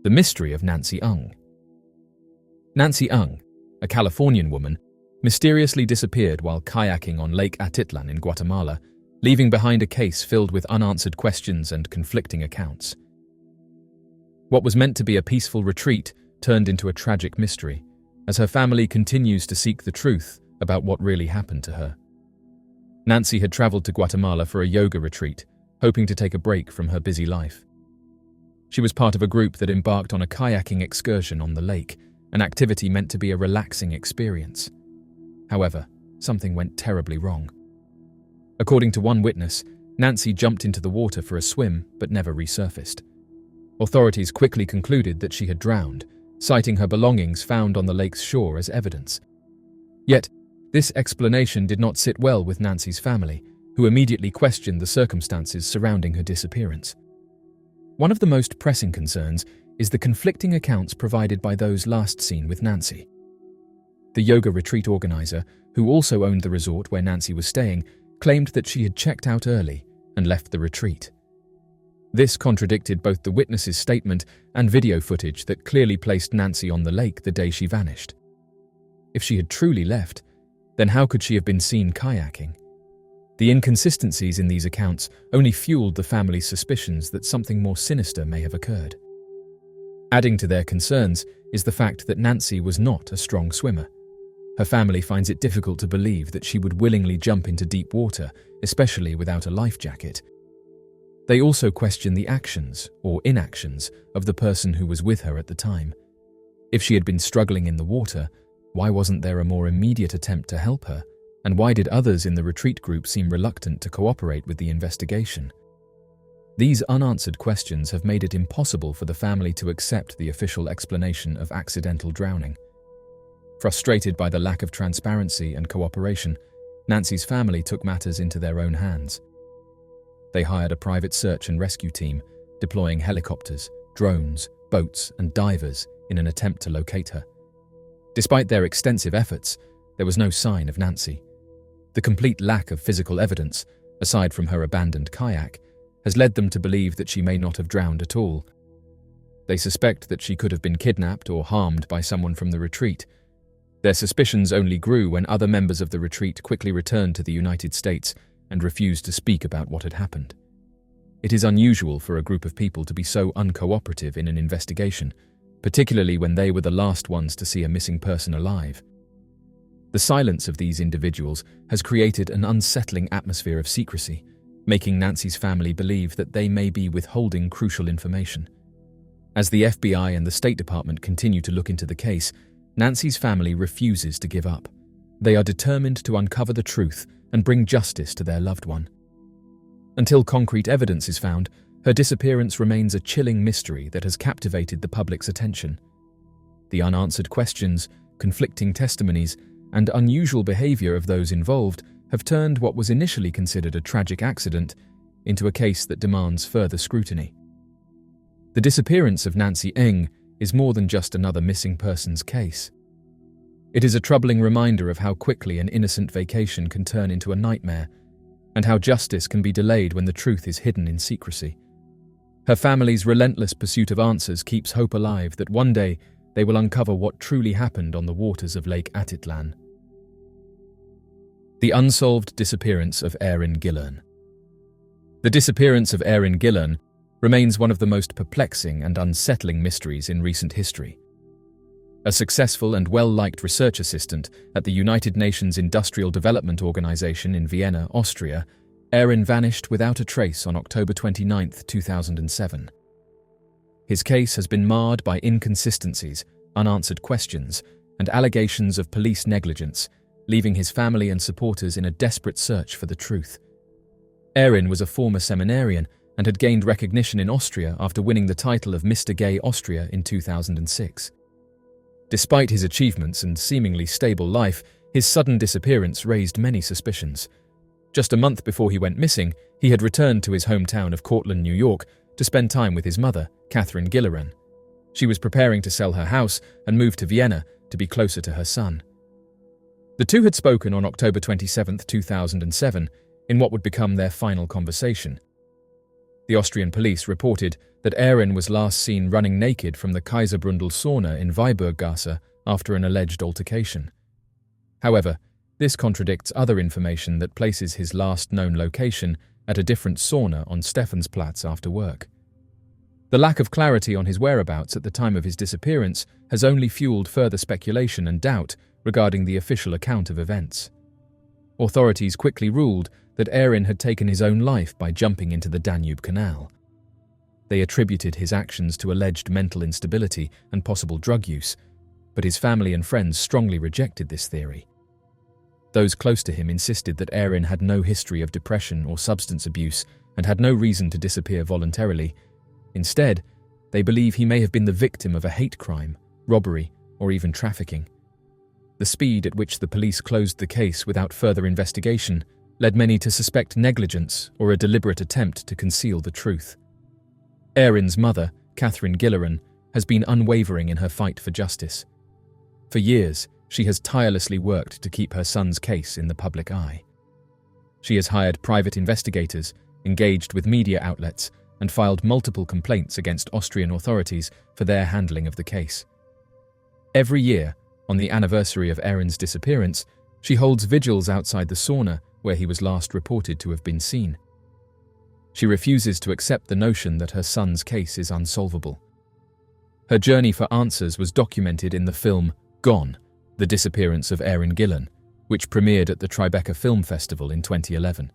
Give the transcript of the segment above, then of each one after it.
The mystery of Nancy Ng. Nancy Ng, a Californian woman, mysteriously disappeared while kayaking on Lake Atitlan in Guatemala, leaving behind a case filled with unanswered questions and conflicting accounts. What was meant to be a peaceful retreat turned into a tragic mystery, as her family continues to seek the truth about what really happened to her. Nancy had traveled to Guatemala for a yoga retreat, hoping to take a break from her busy life. She was part of a group that embarked on a kayaking excursion on the lake, an activity meant to be a relaxing experience. However, something went terribly wrong. According to one witness, Nancy jumped into the water for a swim but never resurfaced. Authorities quickly concluded that she had drowned, citing her belongings found on the lake's shore as evidence. Yet, this explanation did not sit well with Nancy's family, who immediately questioned the circumstances surrounding her disappearance. One of the most pressing concerns is the conflicting accounts provided by those last seen with Nancy. The yoga retreat organizer, who also owned the resort where Nancy was staying, claimed that she had checked out early and left the retreat. This contradicted both the witness's statement and video footage that clearly placed Nancy on the lake the day she vanished. If she had truly left, then how could she have been seen kayaking? The inconsistencies in these accounts only fueled the family's suspicions that something more sinister may have occurred. Adding to their concerns is the fact that Nancy was not a strong swimmer. Her family finds it difficult to believe that she would willingly jump into deep water, especially without a life jacket. They also question the actions or inactions of the person who was with her at the time. If she had been struggling in the water, why wasn't there a more immediate attempt to help her? And why did others in the retreat group seem reluctant to cooperate with the investigation? These unanswered questions have made it impossible for the family to accept the official explanation of accidental drowning. Frustrated by the lack of transparency and cooperation, Nancy's family took matters into their own hands. They hired a private search and rescue team, deploying helicopters, drones, boats, and divers in an attempt to locate her. Despite their extensive efforts, there was no sign of Nancy. The complete lack of physical evidence, aside from her abandoned kayak, has led them to believe that she may not have drowned at all. They suspect that she could have been kidnapped or harmed by someone from the retreat. Their suspicions only grew when other members of the retreat quickly returned to the United States and refused to speak about what had happened. It is unusual for a group of people to be so uncooperative in an investigation, particularly when they were the last ones to see a missing person alive. The silence of these individuals has created an unsettling atmosphere of secrecy, making Nancy's family believe that they may be withholding crucial information. As the FBI and the State Department continue to look into the case, Nancy's family refuses to give up. They are determined to uncover the truth and bring justice to their loved one. Until concrete evidence is found, her disappearance remains a chilling mystery that has captivated the public's attention. The unanswered questions, conflicting testimonies, and unusual behavior of those involved have turned what was initially considered a tragic accident into a case that demands further scrutiny. The disappearance of Nancy Ng is more than just another missing persons case. It is a troubling reminder of how quickly an innocent vacation can turn into a nightmare, and how justice can be delayed when the truth is hidden in secrecy. Her family's relentless pursuit of answers keeps hope alive that one day they will uncover what truly happened on the waters of Lake Atitlan. The unsolved disappearance of Aaron Gilleran. The disappearance of Aaron Gilleran remains one of the most perplexing and unsettling mysteries in recent history. A successful and well-liked research assistant at the United Nations Industrial Development Organization in Vienna, Austria, Aaron vanished without a trace on October 29, 2007. His case has been marred by inconsistencies, unanswered questions, and allegations of police negligence, leaving his family and supporters in a desperate search for the truth. Aaron was a former seminarian and had gained recognition in Austria after winning the title of Mr. Gay Austria in 2006. Despite his achievements and seemingly stable life, his sudden disappearance raised many suspicions. Just a month before he went missing, he had returned to his hometown of Cortland, New York, to spend time with his mother, Catherine Gilleran. She was preparing to sell her house and move to Vienna to be closer to her son. The two had spoken on October 27, 2007, in what would become their final conversation. The Austrian police reported that Aaron was last seen running naked from the Kaiserbrundel sauna in Weiburggasse after an alleged altercation. However, this contradicts other information that places his last known location at a different sauna on Stephansplatz after work. The lack of clarity on his whereabouts at the time of his disappearance has only fueled further speculation and doubt regarding the official account of events. Authorities quickly ruled that Aaron had taken his own life by jumping into the Danube Canal. They attributed his actions to alleged mental instability and possible drug use, but his family and friends strongly rejected this theory. Those close to him insisted that Aaron had no history of depression or substance abuse and had no reason to disappear voluntarily. Instead, they believe he may have been the victim of a hate crime, robbery, or even trafficking. The speed at which the police closed the case without further investigation led many to suspect negligence or a deliberate attempt to conceal the truth. Aaron's mother, Aaron Gilleran, has been unwavering in her fight for justice. For years, she has tirelessly worked to keep her son's case in the public eye. She has hired private investigators, engaged with media outlets, and filed multiple complaints against Austrian authorities for their handling of the case. Every year, on the anniversary of Aaron's disappearance, she holds vigils outside the sauna where he was last reported to have been seen. She refuses to accept the notion that her son's case is unsolvable. Her journey for answers was documented in the film Gone, The Disappearance of Aaron Gilleran, which premiered at the Tribeca Film Festival in 2011.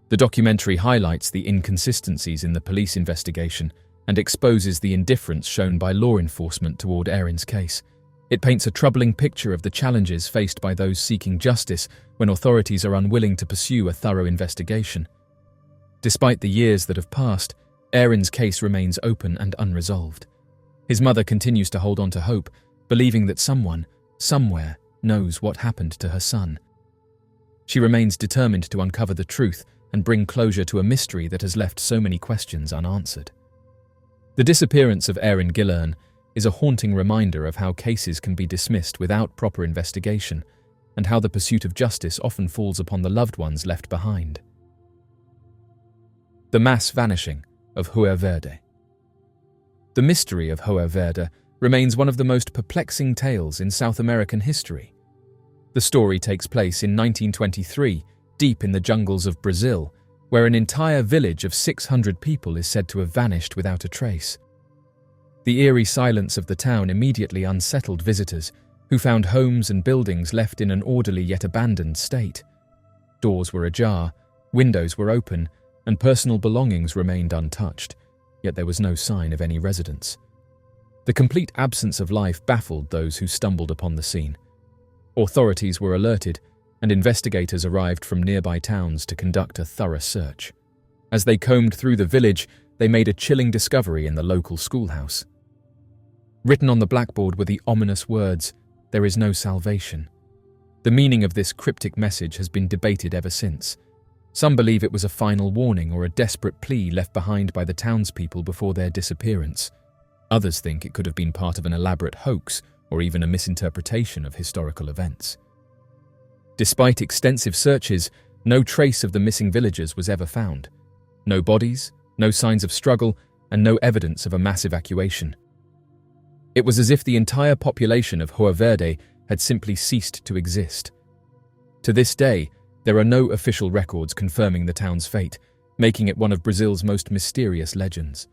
The documentary highlights the inconsistencies in the police investigation and exposes the indifference shown by law enforcement toward Aaron's case. It paints a troubling picture of the challenges faced by those seeking justice when authorities are unwilling to pursue a thorough investigation. Despite the years that have passed, Aaron's case remains open and unresolved. His mother continues to hold on to hope, believing that someone, somewhere, knows what happened to her son. She remains determined to uncover the truth and bring closure to a mystery that has left so many questions unanswered. The disappearance of Aaron Gilleran is a haunting reminder of how cases can be dismissed without proper investigation, and how the pursuit of justice often falls upon the loved ones left behind. The mass vanishing of Ho Verde. The mystery of Ho Verde remains one of the most perplexing tales in South American history. The story takes place in 1923, deep in the jungles of Brazil, where an entire village of 600 people is said to have vanished without a trace. The eerie silence of the town immediately unsettled visitors, who found homes and buildings left in an orderly yet abandoned state. Doors were ajar, windows were open, and personal belongings remained untouched, yet there was no sign of any residents. The complete absence of life baffled those who stumbled upon the scene. Authorities were alerted, and investigators arrived from nearby towns to conduct a thorough search. As they combed through the village, they made a chilling discovery in the local schoolhouse. Written on the blackboard were the ominous words, "There is no salvation." The meaning of this cryptic message has been debated ever since. Some believe it was a final warning or a desperate plea left behind by the townspeople before their disappearance. Others think it could have been part of an elaborate hoax or even a misinterpretation of historical events. Despite extensive searches, no trace of the missing villagers was ever found. No bodies, no signs of struggle, and no evidence of a mass evacuation. It was as if the entire population of Ho Verde had simply ceased to exist. To this day, there are no official records confirming the town's fate, making it one of Brazil's most mysterious legends.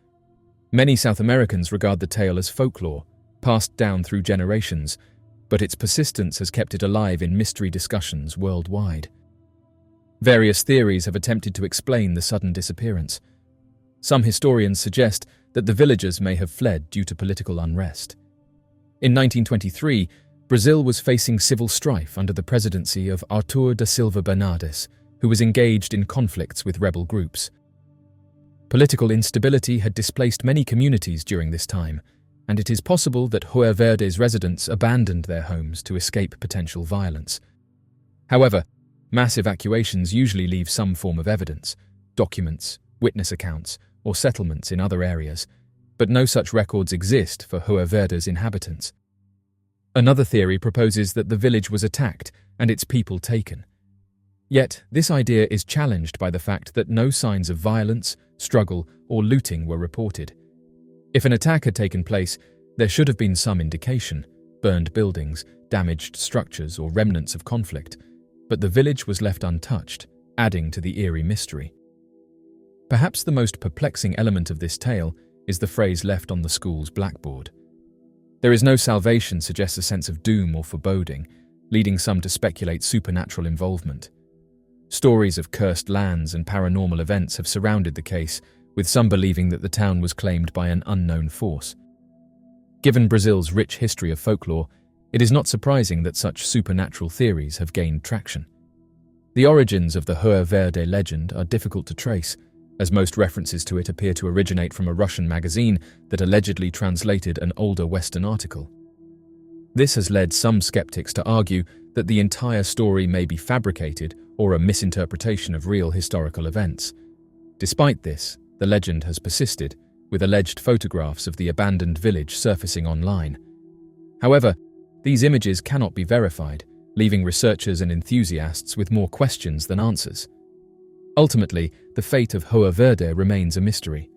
Many South Americans regard the tale as folklore, passed down through generations, but its persistence has kept it alive in mystery discussions worldwide. Various theories have attempted to explain the sudden disappearance. Some historians suggest that the villagers may have fled due to political unrest. In 1923, Brazil was facing civil strife under the presidency of Artur da Silva Bernardes, who was engaged in conflicts with rebel groups. Political instability had displaced many communities during this time, and it is possible that Ho Verde's residents abandoned their homes to escape potential violence. However, mass evacuations usually leave some form of evidence, documents, witness accounts, or settlements in other areas, but no such records exist for Ho Verde's inhabitants. Another theory proposes that the village was attacked and its people taken. Yet, this idea is challenged by the fact that no signs of violence, struggle, or looting were reported. If an attack had taken place, there should have been some indication: burned buildings, damaged structures, or remnants of conflict. But the village was left untouched, adding to the eerie mystery. Perhaps the most perplexing element of this tale is the phrase left on the school's blackboard. "There is no salvation" suggests a sense of doom or foreboding, leading some to speculate supernatural involvement. Stories of cursed lands and paranormal events have surrounded the case, with some believing that the town was claimed by an unknown force. Given Brazil's rich history of folklore, it is not surprising that such supernatural theories have gained traction. The origins of the Ho Verde legend are difficult to trace, as most references to it appear to originate from a Russian magazine that allegedly translated an older Western article. This has led some skeptics to argue that the entire story may be fabricated or a misinterpretation of real historical events. Despite this, the legend has persisted, with alleged photographs of the abandoned village surfacing online. However, these images cannot be verified, leaving researchers and enthusiasts with more questions than answers. Ultimately, the fate of Ho Verde remains a mystery.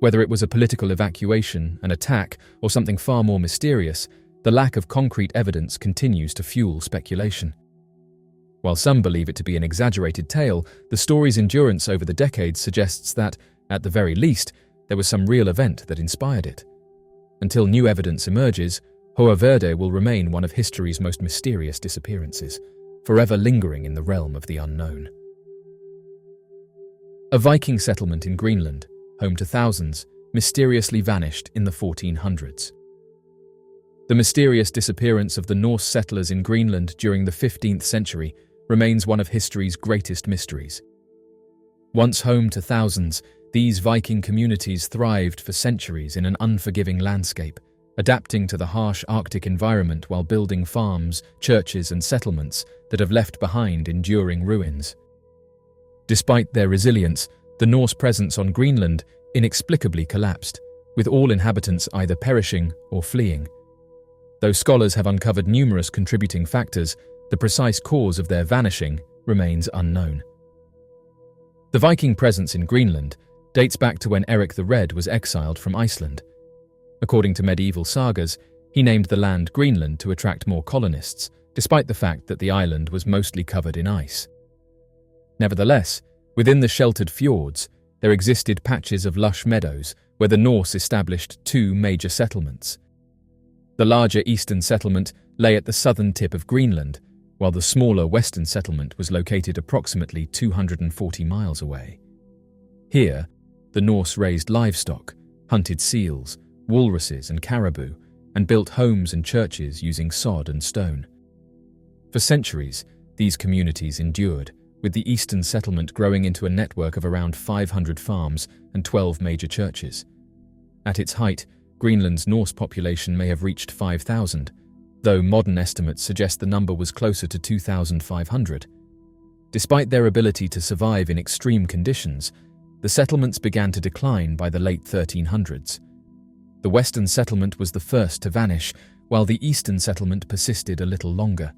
Whether it was a political evacuation, an attack, or something far more mysterious, the lack of concrete evidence continues to fuel speculation. While some believe it to be an exaggerated tale, the story's endurance over the decades suggests that, at the very least, there was some real event that inspired it. Until new evidence emerges, Ho Verde will remain one of history's most mysterious disappearances, forever lingering in the realm of the unknown. A Viking settlement in Greenland, home to thousands, mysteriously vanished in the 1400s. The mysterious disappearance of the Norse settlers in Greenland during the 15th century remains one of history's greatest mysteries. Once home to thousands, these Viking communities thrived for centuries in an unforgiving landscape, adapting to the harsh Arctic environment while building farms, churches, and settlements that have left behind enduring ruins. Despite their resilience, the Norse presence on Greenland inexplicably collapsed, with all inhabitants either perishing or fleeing. Though scholars have uncovered numerous contributing factors, the precise cause of their vanishing remains unknown. The Viking presence in Greenland dates back to when Eric the Red was exiled from Iceland. According to medieval sagas, he named the land Greenland to attract more colonists, despite the fact that the island was mostly covered in ice. Nevertheless, within the sheltered fjords, there existed patches of lush meadows where the Norse established two major settlements. The larger eastern settlement lay at the southern tip of Greenland, while the smaller western settlement was located approximately 240 miles away. Here, the Norse raised livestock, hunted seals, walruses, and caribou, and built homes and churches using sod and stone. For centuries, these communities endured, with the eastern settlement growing into a network of around 500 farms and 12 major churches. At its height, Greenland's Norse population may have reached 5,000, though modern estimates suggest the number was closer to 2,500. Despite their ability to survive in extreme conditions, the settlements began to decline by the late 1300s. The western settlement was the first to vanish, while the eastern settlement persisted a little longer.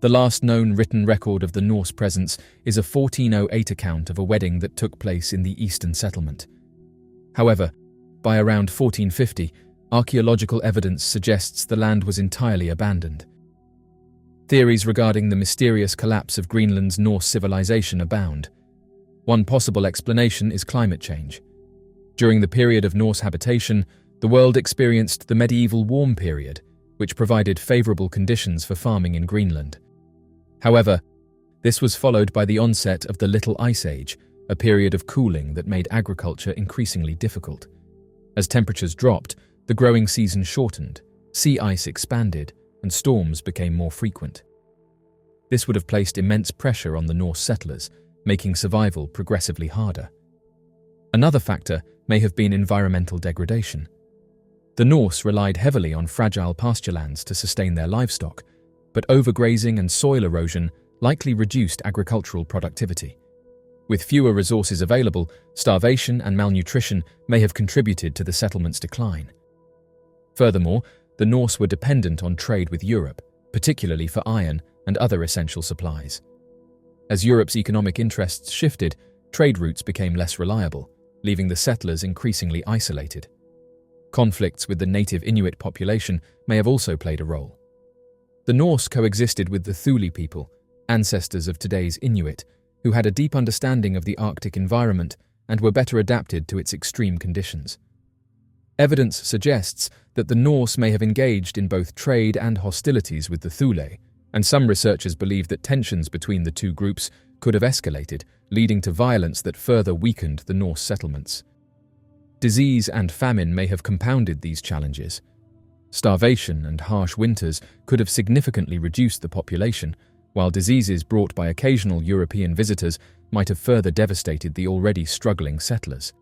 The last known written record of the Norse presence is a 1408 account of a wedding that took place in the eastern settlement. However, by around 1450, archaeological evidence suggests the land was entirely abandoned. Theories regarding the mysterious collapse of Greenland's Norse civilization abound. One possible explanation is climate change. During the period of Norse habitation, the world experienced the medieval warm period, which provided favorable conditions for farming in Greenland. However, this was followed by the onset of the Little Ice Age, a period of cooling that made agriculture increasingly difficult. As temperatures dropped, the growing season shortened, sea ice expanded, and storms became more frequent. This would have placed immense pressure on the Norse settlers, making survival progressively harder. Another factor may have been environmental degradation. The Norse relied heavily on fragile pasturelands to sustain their livestock, but overgrazing and soil erosion likely reduced agricultural productivity. With fewer resources available, starvation and malnutrition may have contributed to the settlement's decline. Furthermore, the Norse were dependent on trade with Europe, particularly for iron and other essential supplies. As Europe's economic interests shifted, trade routes became less reliable, leaving the settlers increasingly isolated. Conflicts with the native Inuit population may have also played a role. The Norse coexisted with the Thule people, ancestors of today's Inuit, who had a deep understanding of the Arctic environment and were better adapted to its extreme conditions. Evidence suggests that the Norse may have engaged in both trade and hostilities with the Thule, and some researchers believe that tensions between the two groups could have escalated, leading to violence that further weakened the Norse settlements. Disease and famine may have compounded these challenges. Starvation and harsh winters could have significantly reduced the population, while diseases brought by occasional European visitors might have further devastated the already struggling settlers.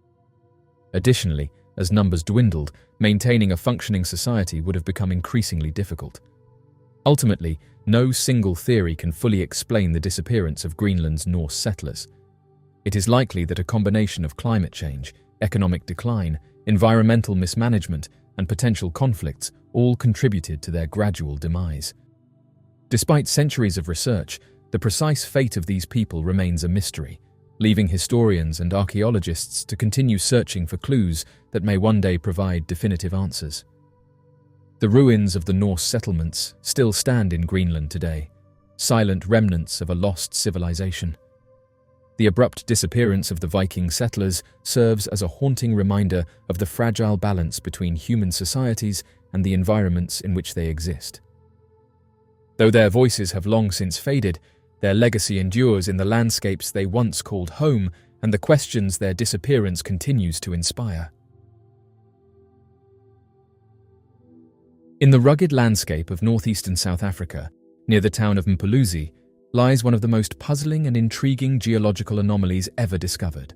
Additionally, as numbers dwindled, maintaining a functioning society would have become increasingly difficult. Ultimately, no single theory can fully explain the disappearance of Greenland's Norse settlers. It is likely that a combination of climate change, economic decline, environmental mismanagement, and potential conflicts all contributed to their gradual demise. Despite centuries of research, the precise fate of these people remains a mystery, leaving historians and archaeologists to continue searching for clues that may one day provide definitive answers. The ruins of the Norse settlements still stand in Greenland today, silent remnants of a lost civilization. The abrupt disappearance of the Viking settlers serves as a haunting reminder of the fragile balance between human societies and the environments in which they exist. Though their voices have long since faded, their legacy endures in the landscapes they once called home and the questions their disappearance continues to inspire. In the rugged landscape of northeastern South Africa, near the town of Mpuluzi, lies one of the most puzzling and intriguing geological anomalies ever discovered.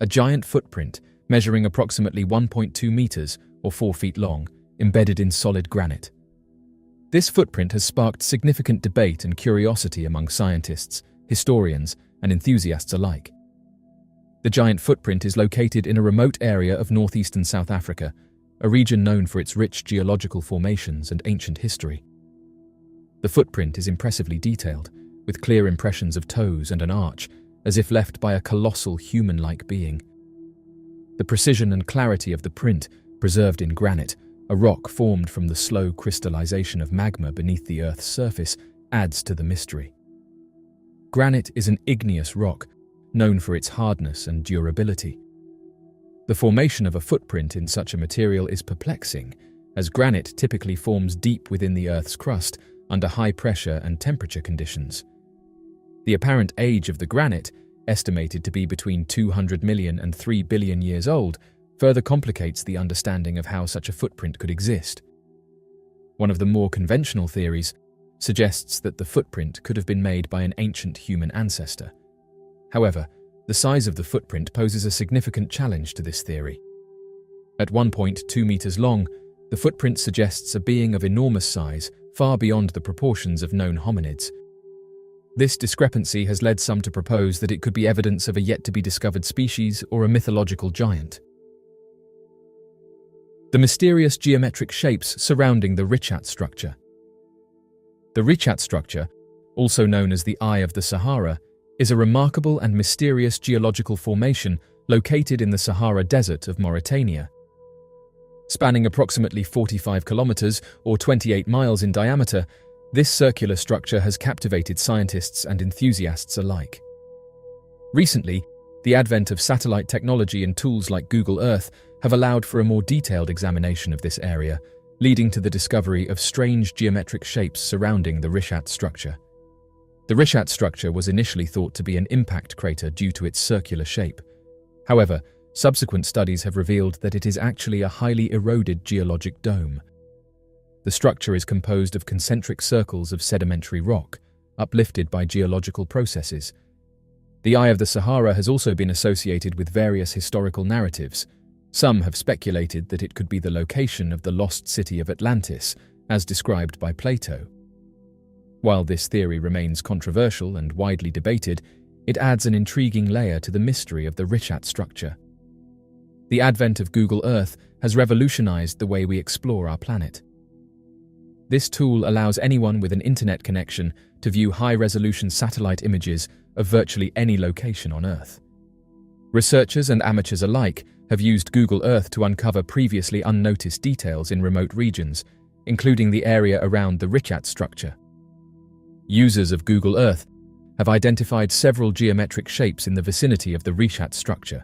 A giant footprint measuring approximately 1.2 meters or 4 feet long, embedded in solid granite. This footprint has sparked significant debate and curiosity among scientists, historians, and enthusiasts alike. The giant footprint is located in a remote area of northeastern South Africa, a region known for its rich geological formations and ancient history. The footprint is impressively detailed, with clear impressions of toes and an arch, as if left by a colossal human-like being. The precision and clarity of the print, preserved in granite, a rock formed from the slow crystallization of magma beneath the Earth's surface, adds to the mystery. Granite is an igneous rock, known for its hardness and durability. The formation of a footprint in such a material is perplexing, as granite typically forms deep within the Earth's crust under high pressure and temperature conditions. The apparent age of the granite, estimated to be between 200 million and 3 billion years old, further complicates the understanding of how such a footprint could exist. One of the more conventional theories suggests that the footprint could have been made by an ancient human ancestor. However, the size of the footprint poses a significant challenge to this theory. At 1.2 meters long, the footprint suggests a being of enormous size, far beyond the proportions of known hominids. This discrepancy has led some to propose that it could be evidence of a yet-to-be-discovered species or a mythological giant. The mysterious geometric shapes surrounding the Richat structure. The Richat structure, also known as the Eye of the Sahara, is a remarkable and mysterious geological formation located in the Sahara Desert of Mauritania. Spanning approximately 45 kilometers or 28 miles in diameter, this circular structure has captivated scientists and enthusiasts alike. Recently, the advent of satellite technology and tools like Google Earth have allowed for a more detailed examination of this area, leading to the discovery of strange geometric shapes surrounding the Richat structure. The Richat structure was initially thought to be an impact crater due to its circular shape. However, subsequent studies have revealed that it is actually a highly eroded geologic dome. The structure is composed of concentric circles of sedimentary rock, uplifted by geological processes. The Eye of the Sahara has also been associated with various historical narratives. Some have speculated that it could be the location of the lost city of Atlantis, as described by Plato. While this theory remains controversial and widely debated, it adds an intriguing layer to the mystery of the Richat structure. The advent of Google Earth has revolutionized the way we explore our planet. This tool allows anyone with an internet connection to view high-resolution satellite images of virtually any location on Earth. Researchers and amateurs alike have used Google Earth to uncover previously unnoticed details in remote regions, including the area around the Richat structure. Users of Google Earth have identified several geometric shapes in the vicinity of the Richat structure.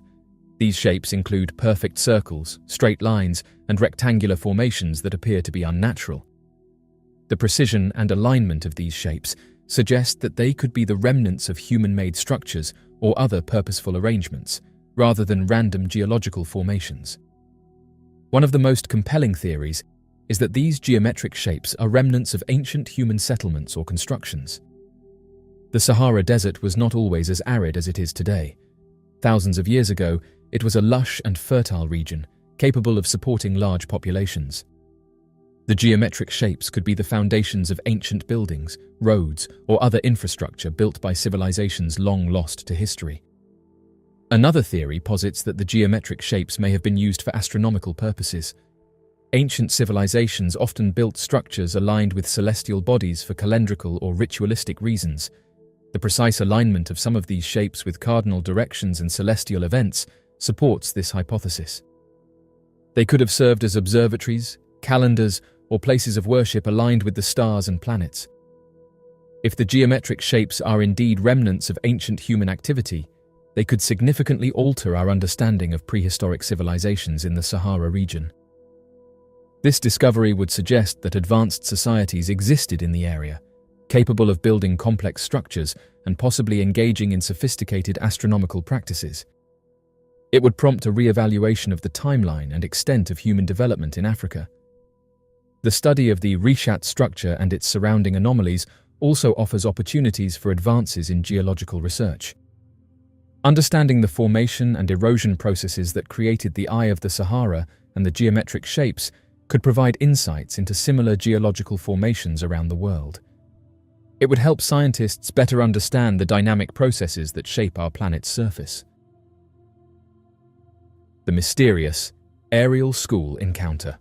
These shapes include perfect circles, straight lines, and rectangular formations that appear to be unnatural. The precision and alignment of these shapes suggest that they could be the remnants of human-made structures or other purposeful arrangements, rather than random geological formations. One of the most compelling theories is that these geometric shapes are remnants of ancient human settlements or constructions. The Sahara Desert was not always as arid as it is today. Thousands of years ago, it was a lush and fertile region, capable of supporting large populations. The geometric shapes could be the foundations of ancient buildings, roads, or other infrastructure built by civilizations long lost to history. Another theory posits that the geometric shapes may have been used for astronomical purposes. Ancient civilizations often built structures aligned with celestial bodies for calendrical or ritualistic reasons. The precise alignment of some of these shapes with cardinal directions and celestial events supports this hypothesis. They could have served as observatories, calendars, or places of worship aligned with the stars and planets. If the geometric shapes are indeed remnants of ancient human activity, they could significantly alter our understanding of prehistoric civilizations in the Sahara region. This discovery would suggest that advanced societies existed in the area, capable of building complex structures and possibly engaging in sophisticated astronomical practices. It would prompt a re-evaluation of the timeline and extent of human development in Africa. The study of the Richat structure and its surrounding anomalies also offers opportunities for advances in geological research. Understanding the formation and erosion processes that created the Eye of the Sahara and the geometric shapes could provide insights into similar geological formations around the world. It would help scientists better understand the dynamic processes that shape our planet's surface. The mysterious aerial school encounter.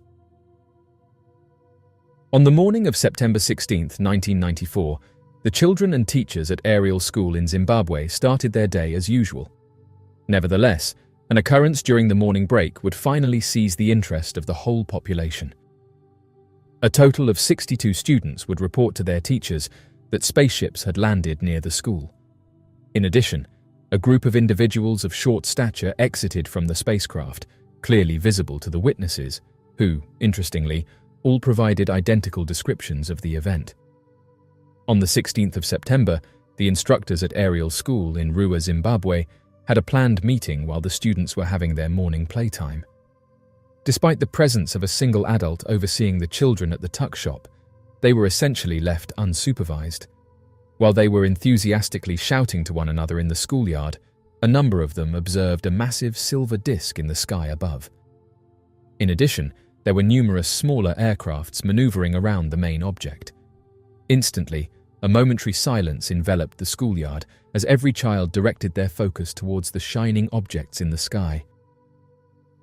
On the morning of September 16, 1994, the children and teachers at Aerial School in Zimbabwe started their day as usual. Nevertheless, an occurrence during the morning break would finally seize the interest of the whole population. A total of 62 students would report to their teachers that spaceships had landed near the school. In addition, a group of individuals of short stature exited from the spacecraft, clearly visible to the witnesses, who, interestingly, all provided identical descriptions of the event. On the 16th of September, the instructors at Aerial School in Rua, Zimbabwe, had a planned meeting while the students were having their morning playtime. Despite the presence of a single adult overseeing the children at the tuck shop, they were essentially left unsupervised. While they were enthusiastically shouting to one another in the schoolyard, a number of them observed a massive silver disc in the sky above. In addition, there were numerous smaller aircrafts maneuvering around the main object. Instantly, a momentary silence enveloped the schoolyard as every child directed their focus towards the shining objects in the sky.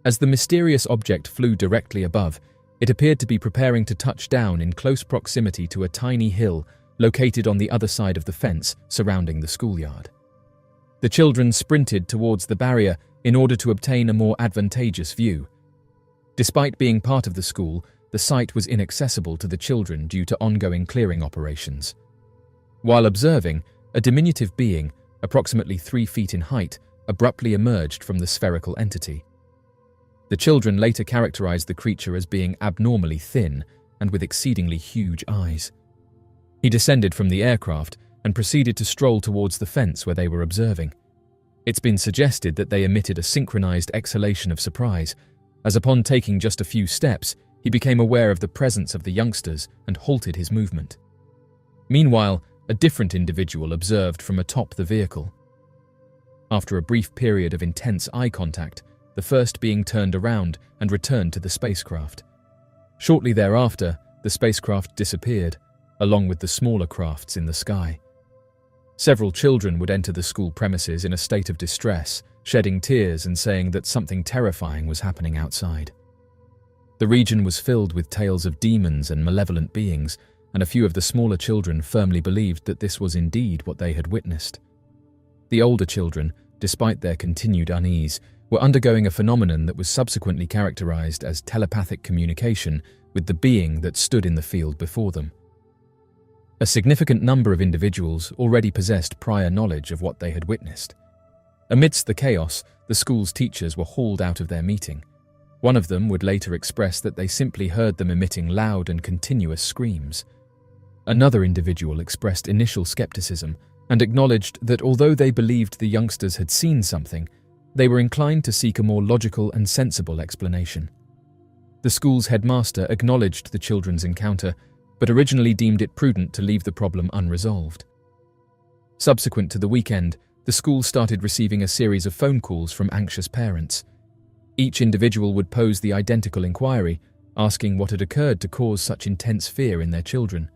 As the mysterious object flew directly above, it appeared to be preparing to touch down in close proximity to a tiny hill located on the other side of the fence surrounding the schoolyard. The children sprinted towards the barrier in order to obtain a more advantageous view. Despite being part of the school, the site was inaccessible to the children due to ongoing clearing operations. While observing, a diminutive being, approximately 3 feet in height, abruptly emerged from the spherical entity. The children later characterized the creature as being abnormally thin and with exceedingly huge eyes. He descended from the aircraft and proceeded to stroll towards the fence where they were observing. It's been suggested that they emitted a synchronized exhalation of surprise, as upon taking just a few steps, he became aware of the presence of the youngsters and halted his movement. Meanwhile, a different individual observed from atop the vehicle. After a brief period of intense eye contact, the first being turned around and returned to the spacecraft. Shortly thereafter, the spacecraft disappeared, along with the smaller crafts in the sky. Several children would enter the school premises in a state of distress, shedding tears and saying that something terrifying was happening outside. The region was filled with tales of demons and malevolent beings, and a few of the smaller children firmly believed that this was indeed what they had witnessed. The older children, despite their continued unease, were undergoing a phenomenon that was subsequently characterized as telepathic communication with the being that stood in the field before them. A significant number of individuals already possessed prior knowledge of what they had witnessed. Amidst the chaos, the school's teachers were hauled out of their meeting. One of them would later express that they simply heard them emitting loud and continuous screams. Another individual expressed initial skepticism and acknowledged that although they believed the youngsters had seen something, they were inclined to seek a more logical and sensible explanation. The school's headmaster acknowledged the children's encounter, but originally deemed it prudent to leave the problem unresolved. Subsequent to the weekend, the school started receiving a series of phone calls from anxious parents. Each individual would pose the identical inquiry, asking what had occurred to cause such intense fear in their children.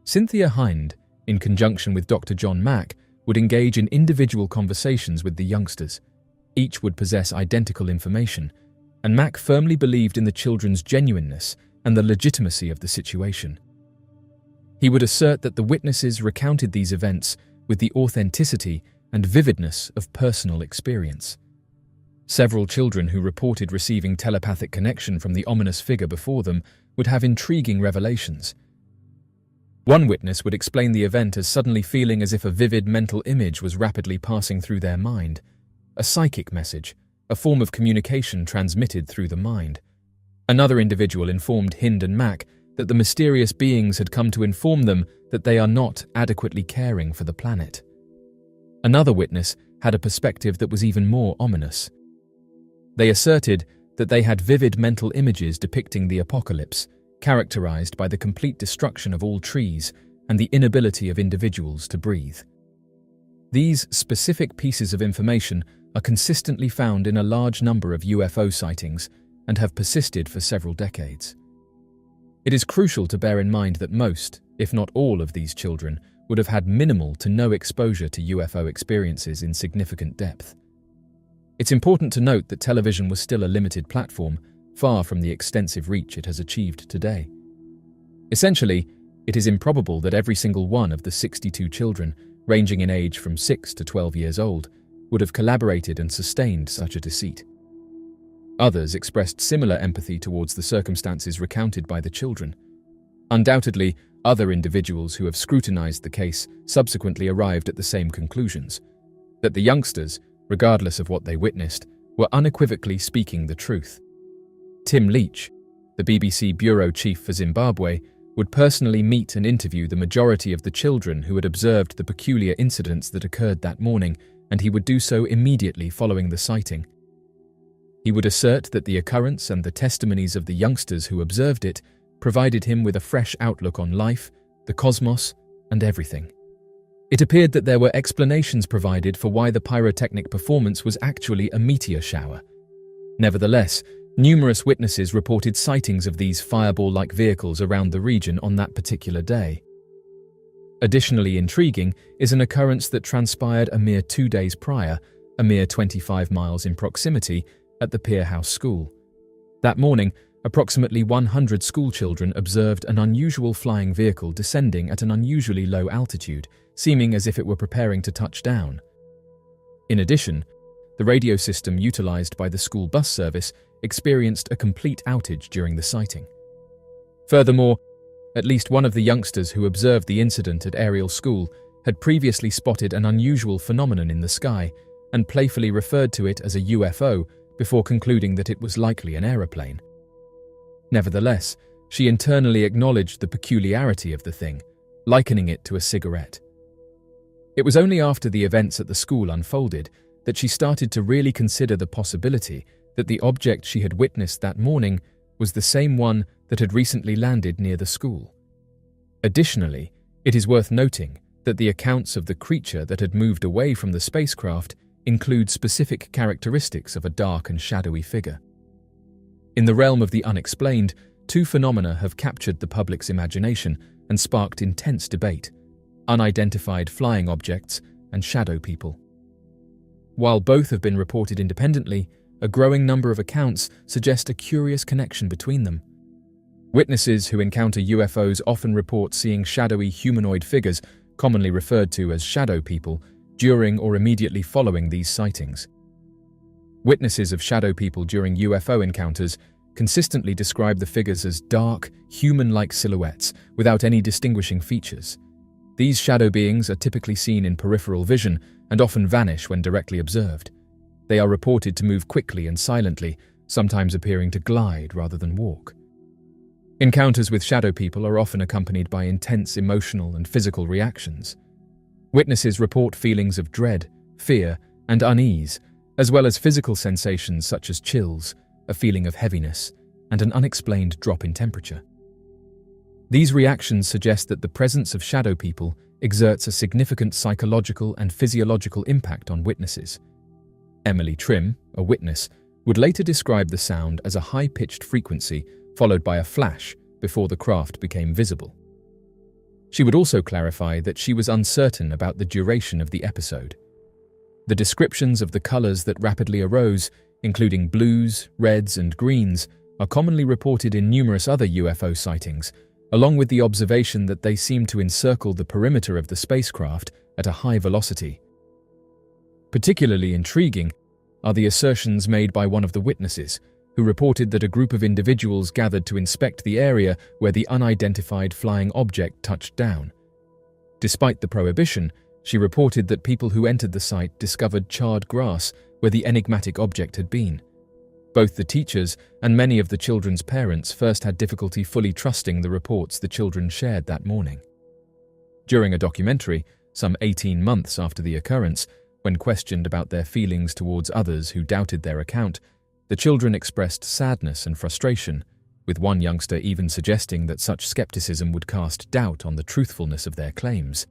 Cynthia Hind, in conjunction with Dr. John Mack, would engage in individual conversations with the youngsters. Each would possess identical information, and Mack firmly believed in the children's genuineness and the legitimacy of the situation. He would assert that the witnesses recounted these events with the authenticity and vividness of personal experience. Several children who reported receiving telepathic connection from the ominous figure before them would have intriguing revelations. One witness would explain the event as suddenly feeling as if a vivid mental image was rapidly passing through their mind. A psychic message, a form of communication transmitted through the mind. Another individual informed Hind and Mack that the mysterious beings had come to inform them that they are not adequately caring for the planet. Another witness had a perspective that was even more ominous. They asserted that they had vivid mental images depicting the apocalypse, characterized by the complete destruction of all trees and the inability of individuals to breathe. These specific pieces of information are consistently found in a large number of UFO sightings and have persisted for several decades. It is crucial to bear in mind that most, if not all, of these children would have had minimal to no exposure to UFO experiences in significant depth. It's important to note that television was still a limited platform, far from the extensive reach it has achieved today. Essentially, it is improbable that every single one of the 62 children, ranging in age from 6 to 12 years old, would have collaborated and sustained such a deceit. Others expressed similar empathy towards the circumstances recounted by the children. Undoubtedly, other individuals who have scrutinized the case subsequently arrived at the same conclusions, that the youngsters, regardless of what they witnessed, were unequivocally speaking the truth. Tim Leach, the BBC bureau chief for Zimbabwe, would personally meet and interview the majority of the children who had observed the peculiar incidents that occurred that morning, and he would do so immediately following the sighting. He would assert that the occurrence and the testimonies of the youngsters who observed it provided him with a fresh outlook on life, the cosmos, and everything. It appeared that there were explanations provided for why the pyrotechnic performance was actually a meteor shower. Nevertheless, numerous witnesses reported sightings of these fireball-like vehicles around the region on that particular day. Additionally intriguing is an occurrence that transpired a mere 2 days prior, a mere 25 miles in proximity, at the Pier House School. That morning, approximately 100 schoolchildren observed an unusual flying vehicle descending at an unusually low altitude, seeming as if it were preparing to touch down. In addition, the radio system utilized by the school bus service experienced a complete outage during the sighting. Furthermore, at least one of the youngsters who observed the incident at Ariel School had previously spotted an unusual phenomenon in the sky and playfully referred to it as a UFO before concluding that it was likely an aeroplane. Nevertheless, she internally acknowledged the peculiarity of the thing, likening it to a cigarette. It was only after the events at the school unfolded that she started to really consider the possibility that the object she had witnessed that morning was the same one that had recently landed near the school. Additionally, it is worth noting that the accounts of the creature that had moved away from the spacecraft include specific characteristics of a dark and shadowy figure. In the realm of the unexplained, two phenomena have captured the public's imagination and sparked intense debate: unidentified flying objects and shadow people. While both have been reported independently, a growing number of accounts suggest a curious connection between them. Witnesses who encounter UFOs often report seeing shadowy humanoid figures, commonly referred to as shadow people, during or immediately following these sightings. Witnesses of shadow people during UFO encounters consistently describe the figures as dark, human-like silhouettes without any distinguishing features. These shadow beings are typically seen in peripheral vision and often vanish when directly observed. They are reported to move quickly and silently, sometimes appearing to glide rather than walk. Encounters with shadow people are often accompanied by intense emotional and physical reactions. Witnesses report feelings of dread, fear, and unease, as well as physical sensations such as chills, a feeling of heaviness, and an unexplained drop in temperature. These reactions suggest that the presence of shadow people exerts a significant psychological and physiological impact on witnesses. Emily Trim, a witness, would later describe the sound as a high-pitched frequency followed by a flash before the craft became visible. She would also clarify that she was uncertain about the duration of the episode. The descriptions of the colors that rapidly arose, including blues, reds, and greens, are commonly reported in numerous other UFO sightings, along with the observation that they seem to encircle the perimeter of the spacecraft at a high velocity. Particularly intriguing are the assertions made by one of the witnesses, who reported that a group of individuals gathered to inspect the area where the unidentified flying object touched down. Despite the prohibition, she reported that people who entered the site discovered charred grass where the enigmatic object had been. Both the teachers and many of the children's parents first had difficulty fully trusting the reports the children shared that morning. During a documentary, some 18 months after the occurrence, when questioned about their feelings towards others who doubted their account, the children expressed sadness and frustration, with one youngster even suggesting that such skepticism would cast doubt on the truthfulness of their claims.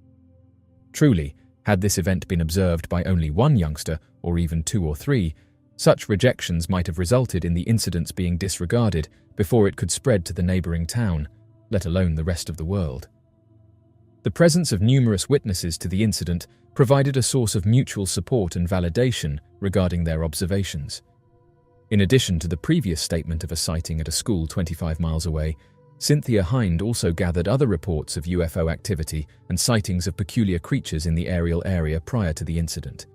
Truly, had this event been observed by only one youngster, or even 2 or 3, such rejections might have resulted in the incidents being disregarded before it could spread to the neighboring town, let alone the rest of the world. The presence of numerous witnesses to the incident provided a source of mutual support and validation regarding their observations. In addition to the previous statement of a sighting at a school 25 miles away, Cynthia Hind also gathered other reports of UFO activity and sightings of peculiar creatures in the aerial area prior to the incident.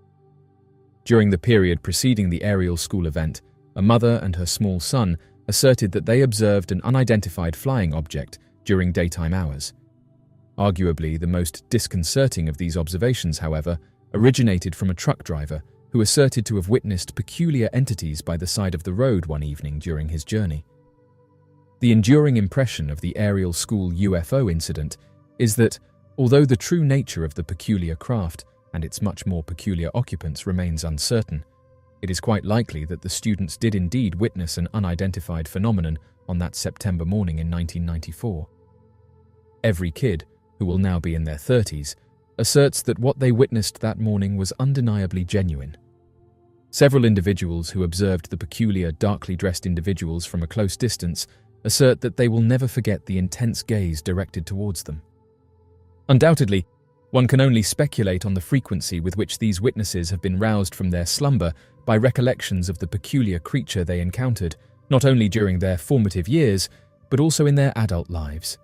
During the period preceding the aerial school event, a mother and her small son asserted that they observed an unidentified flying object during daytime hours. Arguably, the most disconcerting of these observations, however, originated from a truck driver who asserted to have witnessed peculiar entities by the side of the road one evening during his journey. The enduring impression of the aerial school UFO incident is that, although the true nature of the peculiar craft and its much more peculiar occupants remains uncertain, it is quite likely that the students did indeed witness an unidentified phenomenon on that September morning in 1994. Every kid, who will now be in their 30s, asserts that what they witnessed that morning was undeniably genuine. Several individuals who observed the peculiar, darkly dressed individuals from a close distance assert that they will never forget the intense gaze directed towards them. Undoubtedly, one can only speculate on the frequency with which these witnesses have been roused from their slumber by recollections of the peculiar creature they encountered, not only during their formative years, but also in their adult lives.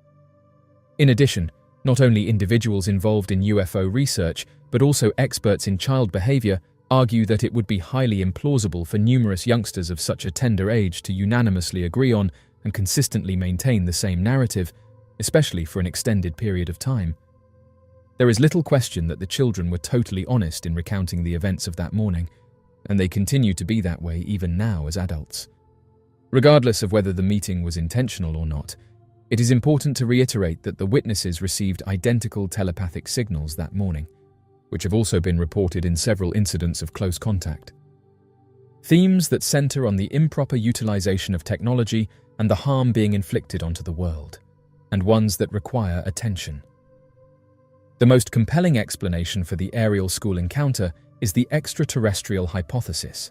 In addition, not only individuals involved in UFO research, but also experts in child behavior argue that it would be highly implausible for numerous youngsters of such a tender age to unanimously agree on and consistently maintain the same narrative, especially for an extended period of time. There is little question that the children were totally honest in recounting the events of that morning, and they continue to be that way even now as adults. Regardless of whether the meeting was intentional or not, it is important to reiterate that the witnesses received identical telepathic signals that morning, which have also been reported in several incidents of close contact. Themes that center on the improper utilization of technology and the harm being inflicted onto the world, and ones that require attention. The most compelling explanation for the aerial school encounter is the extraterrestrial hypothesis.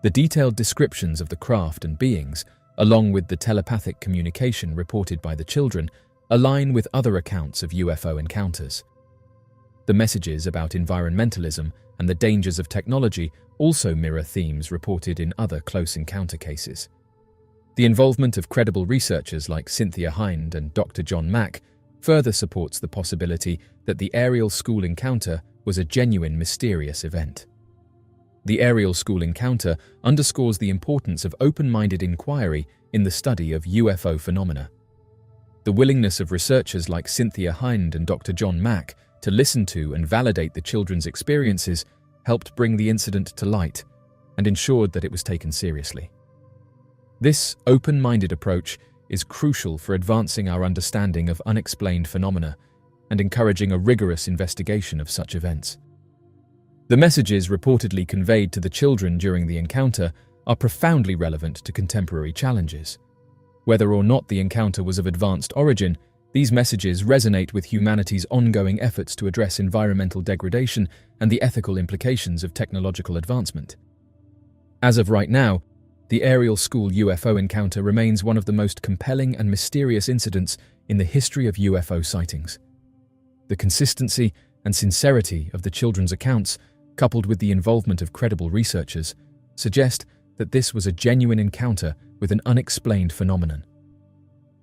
The detailed descriptions of the craft and beings, along with the telepathic communication reported by the children, align with other accounts of UFO encounters. The messages about environmentalism and the dangers of technology also mirror themes reported in other close encounter cases. The involvement of credible researchers like Cynthia Hind and Dr. John Mack further supports the possibility that the aerial school encounter was a genuine mysterious event. The aerial school encounter underscores the importance of open-minded inquiry in the study of UFO phenomena. The willingness of researchers like Cynthia Hind and Dr. John Mack to listen to and validate the children's experiences helped bring the incident to light and ensured that it was taken seriously. This open-minded approach is crucial for advancing our understanding of unexplained phenomena and encouraging a rigorous investigation of such events. The messages reportedly conveyed to the children during the encounter are profoundly relevant to contemporary challenges. Whether or not the encounter was of advanced origin, these messages resonate with humanity's ongoing efforts to address environmental degradation and the ethical implications of technological advancement. As of right now, the aerial school UFO encounter remains one of the most compelling and mysterious incidents in the history of UFO sightings. The consistency and sincerity of the children's accounts, coupled with the involvement of credible researchers, suggest that this was a genuine encounter with an unexplained phenomenon.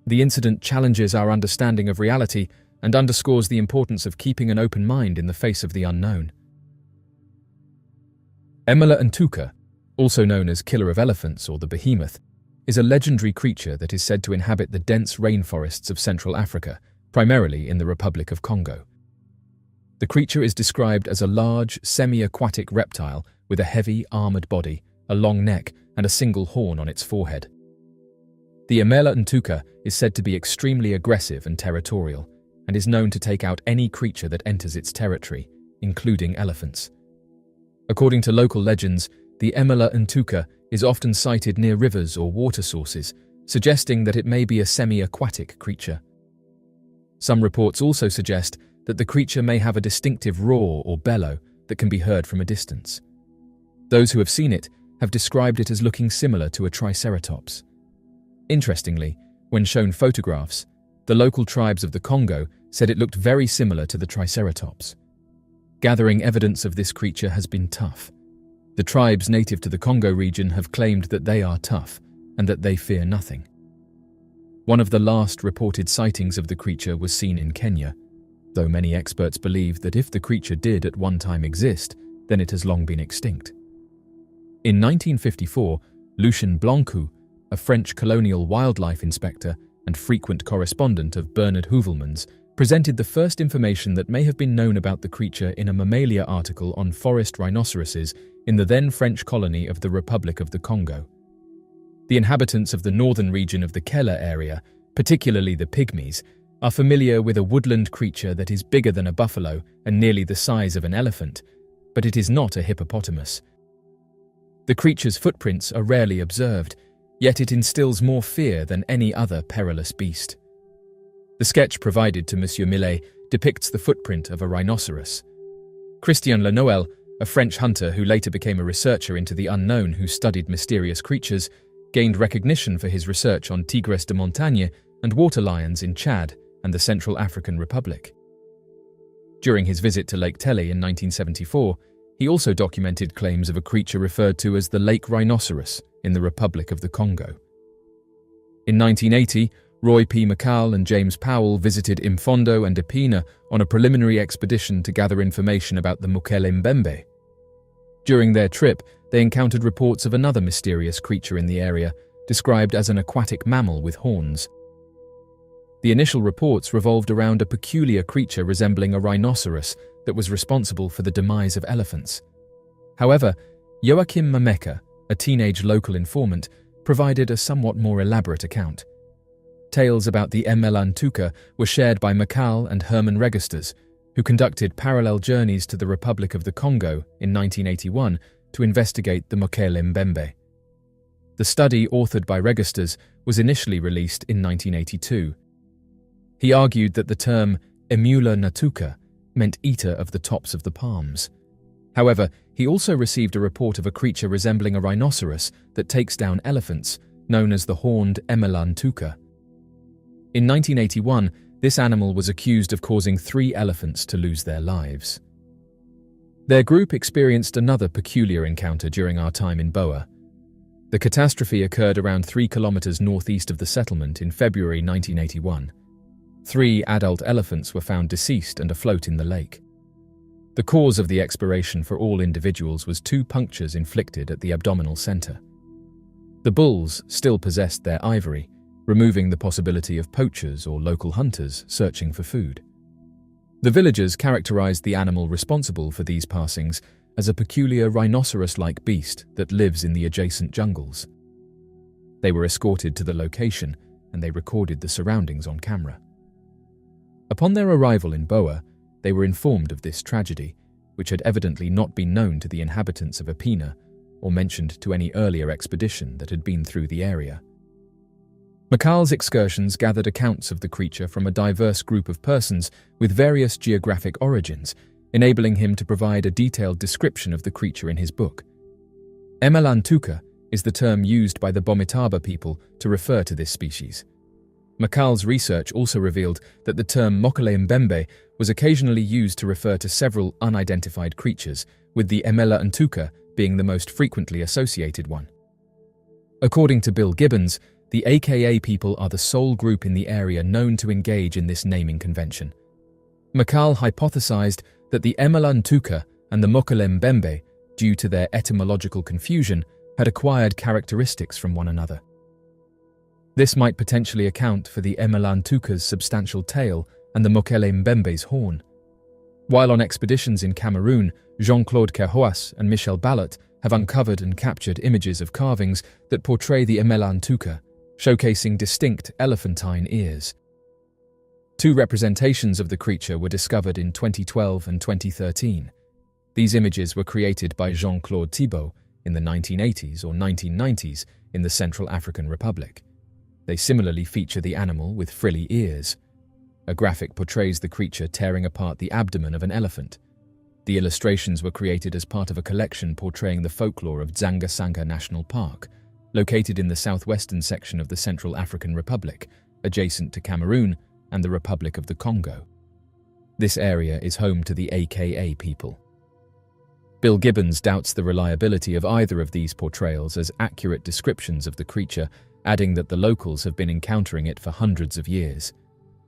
The incident challenges our understanding of reality and underscores the importance of keeping an open mind in the face of the unknown. Emela-Ntouka, also known as Killer of Elephants or the Behemoth, is a legendary creature that is said to inhabit the dense rainforests of Central Africa, primarily in the Republic of Congo. The creature is described as a large, semi-aquatic reptile with a heavy, armored body, a long neck, and a single horn on its forehead. The Emela-Ntouka is said to be extremely aggressive and territorial, and is known to take out any creature that enters its territory, including elephants. According to local legends, the Emela-Ntouka is often sighted near rivers or water sources, suggesting that it may be a semi-aquatic creature. Some reports also suggest that the creature may have a distinctive roar or bellow that can be heard from a distance. Those who have seen it have described it as looking similar to a triceratops. Interestingly, when shown photographs, the local tribes of the Congo said it looked very similar to the triceratops. Gathering evidence of this creature has been tough. The tribes native to the Congo region have claimed that they are tough and that they fear nothing. One of the last reported sightings of the creature was seen in Kenya, though many experts believe that if the creature did at one time exist, then it has long been extinct. In 1954, Lucien Blancou, a French colonial wildlife inspector and frequent correspondent of Bernard Heuvelmans, presented the first information that may have been known about the creature in a Mammalia article on forest rhinoceroses in the then French colony of the Republic of the Congo. The inhabitants of the northern region of the Kela area, particularly the Pygmies, are familiar with a woodland creature that is bigger than a buffalo and nearly the size of an elephant, but it is not a hippopotamus. The creature's footprints are rarely observed, yet it instills more fear than any other perilous beast. The sketch provided to Monsieur Millet depicts the footprint of a rhinoceros. Christian Lanoël, a French hunter who later became a researcher into the unknown who studied mysterious creatures, gained recognition for his research on tigres de montagne and water lions in Chad and the Central African Republic. During his visit to Lake Tele in 1974, he also documented claims of a creature referred to as the lake rhinoceros in the Republic of the Congo. In 1980, Roy P. McCall and James Powell visited Imfondo and Ipina on a preliminary expedition to gather information about the Mokele-Mbembe. During their trip, they encountered reports of another mysterious creature in the area, described as an aquatic mammal with horns. The initial reports revolved around a peculiar creature resembling a rhinoceros that was responsible for the demise of elephants. However, Joachim Mameka, a teenage local informant, provided a somewhat more elaborate account. Tales about the Emela-Ntouka were shared by McCall and Herman Registers, who conducted parallel journeys to the Republic of the Congo in 1981 to investigate the Mokele-Mbembe. The study, authored by Registers, was initially released in 1982. He argued that the term Emela-Ntouka meant eater of the tops of the palms. However, he also received a report of a creature resembling a rhinoceros that takes down elephants, known as the horned Emela-Ntouka. In 1981, this animal was accused of causing 3 elephants to lose their lives. Their group experienced another peculiar encounter during our time in Boa. The catastrophe occurred around 3 kilometers northeast of the settlement in February 1981. 3 adult elephants were found deceased and afloat in the lake. The cause of the expiration for all individuals was 2 punctures inflicted at the abdominal center. The bulls still possessed their ivory, removing the possibility of poachers or local hunters searching for food. The villagers characterized the animal responsible for these passings as a peculiar rhinoceros-like beast that lives in the adjacent jungles. They were escorted to the location and they recorded the surroundings on camera. Upon their arrival in Boa, they were informed of this tragedy, which had evidently not been known to the inhabitants of Apina or mentioned to any earlier expedition that had been through the area. Macal's excursions gathered accounts of the creature from a diverse group of persons with various geographic origins, enabling him to provide a detailed description of the creature in his book. Emela-Ntouka is the term used by the Bomitaba people to refer to this species. Macal's research also revealed that the term Mokele-Mbembe was occasionally used to refer to several unidentified creatures, with the Emela-Ntouka being the most frequently associated one. According to Bill Gibbons, the AKA people are the sole group in the area known to engage in this naming convention. Macal hypothesized that the Emela-Ntouka and the Mokele-Mbembe, due to their etymological confusion, had acquired characteristics from one another. This might potentially account for the Emela-Ntouka's substantial tail and the Mokele-Mbembe's horn. While on expeditions in Cameroon, Jean-Claude Kerhoas and Michel Ballot have uncovered and captured images of carvings that portray the Emela-Ntouka, showcasing distinct elephantine ears. 2 representations of the creature were discovered in 2012 and 2013. These images were created by Jean-Claude Thibault in the 1980s or 1990s in the Central African Republic. They similarly feature the animal with frilly ears. A graphic portrays the creature tearing apart the abdomen of an elephant. The illustrations were created as part of a collection portraying the folklore of Dzanga-Sanga National Park, located in the southwestern section of the Central African Republic, adjacent to Cameroon and the Republic of the Congo. This area is home to the AKA people. Bill Gibbons doubts the reliability of either of these portrayals as accurate descriptions of the creature, adding that the locals have been encountering it for hundreds of years.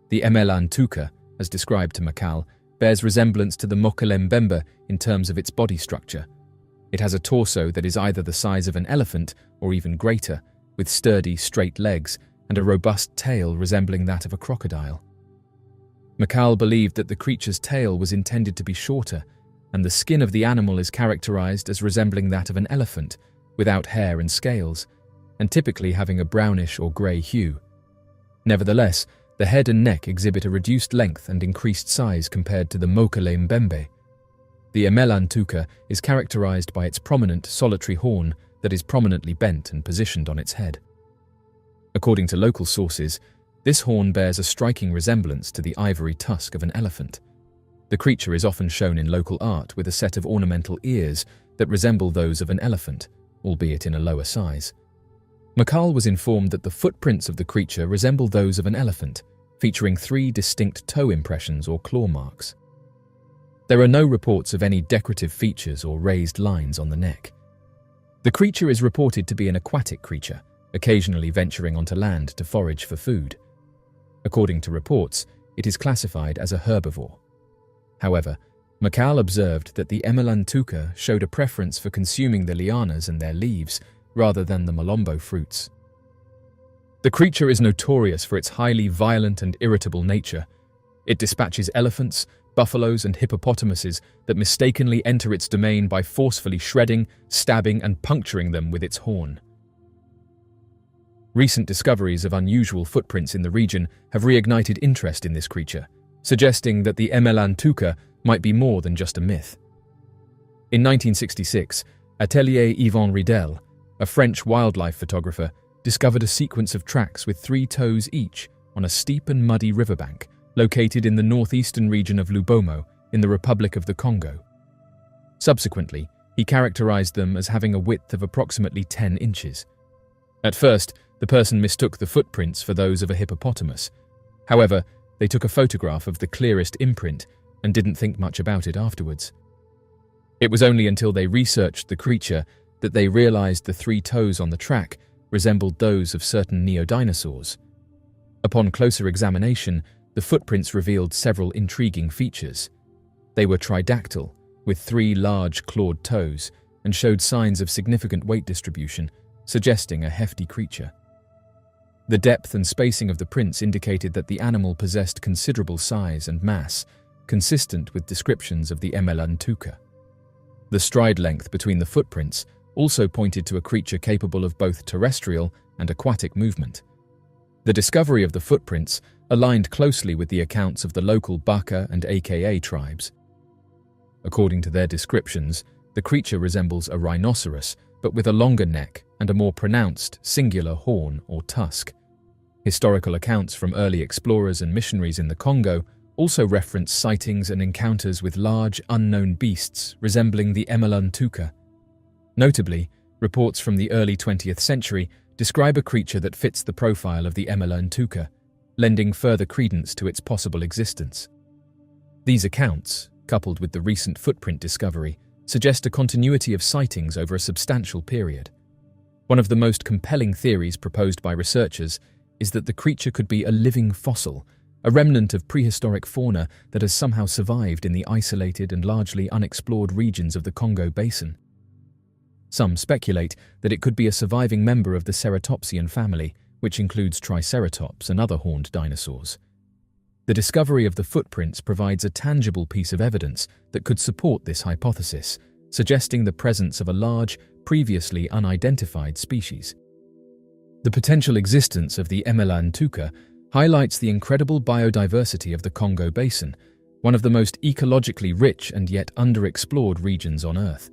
The Emela-Ntouka, as described to Macal, bears resemblance to the Mokele-Mbembe in terms of its body structure. It has a torso that is either the size of an elephant or even greater, with sturdy, straight legs and a robust tail resembling that of a crocodile. Macal believed that the creature's tail was intended to be shorter, and the skin of the animal is characterized as resembling that of an elephant, without hair and scales, and typically having a brownish or grey hue. Nevertheless, the head and neck exhibit a reduced length and increased size compared to the Mokele-Mbembe. The Emela-Ntouka is characterized by its prominent solitary horn that is prominently bent and positioned on its head. According to local sources, this horn bears a striking resemblance to the ivory tusk of an elephant. The creature is often shown in local art with a set of ornamental ears that resemble those of an elephant, albeit in a lower size. Macal was informed that the footprints of the creature resemble those of an elephant, featuring 3 distinct toe impressions or claw marks. There are no reports of any decorative features or raised lines on the neck. The creature is reported to be an aquatic creature, occasionally venturing onto land to forage for food. According to reports, it is classified as a herbivore. However, Macal observed that the Emela-Ntouka showed a preference for consuming the lianas and their leaves rather than the malombo fruits. The creature is notorious for its highly violent and irritable nature. It dispatches elephants, buffaloes, and hippopotamuses that mistakenly enter its domain by forcefully shredding, stabbing, and puncturing them with its horn. Recent discoveries of unusual footprints in the region have reignited interest in this creature, suggesting that the Emela-Ntouka might be more than just a myth. In 1966, Atelier Yvon Ridel, a French wildlife photographer, discovered a sequence of tracks with 3 toes each on a steep and muddy riverbank located in the northeastern region of Lubomo in the Republic of the Congo. Subsequently, he characterized them as having a width of approximately 10 inches. At first, the person mistook the footprints for those of a hippopotamus. However, they took a photograph of the clearest imprint and didn't think much about it afterwards. It was only until they researched the creature that they realized the 3 toes on the track resembled those of certain neodinosaurs. Upon closer examination, the footprints revealed several intriguing features. They were tridactyl, with 3 large clawed toes, and showed signs of significant weight distribution, suggesting a hefty creature. The depth and spacing of the prints indicated that the animal possessed considerable size and mass, consistent with descriptions of the Emela-Ntouka. The stride length between the footprints also pointed to a creature capable of both terrestrial and aquatic movement. The discovery of the footprints aligned closely with the accounts of the local Baka and Aka tribes. According to their descriptions, the creature resembles a rhinoceros, but with a longer neck and a more pronounced, singular horn or tusk. Historical accounts from early explorers and missionaries in the Congo also reference sightings and encounters with large, unknown beasts resembling the Emela-Ntouka. Notably, reports from the early 20th century describe a creature that fits the profile of the Emela-Ntouka, lending further credence to its possible existence. These accounts, coupled with the recent footprint discovery, suggest a continuity of sightings over a substantial period. One of the most compelling theories proposed by researchers is that the creature could be a living fossil, a remnant of prehistoric fauna that has somehow survived in the isolated and largely unexplored regions of the Congo Basin. Some speculate that it could be a surviving member of the ceratopsian family, which includes triceratops and other horned dinosaurs. The discovery of the footprints provides a tangible piece of evidence that could support this hypothesis, suggesting the presence of a large, previously unidentified species. The potential existence of the Emela-Ntouka highlights the incredible biodiversity of the Congo Basin, one of the most ecologically rich and yet underexplored regions on Earth.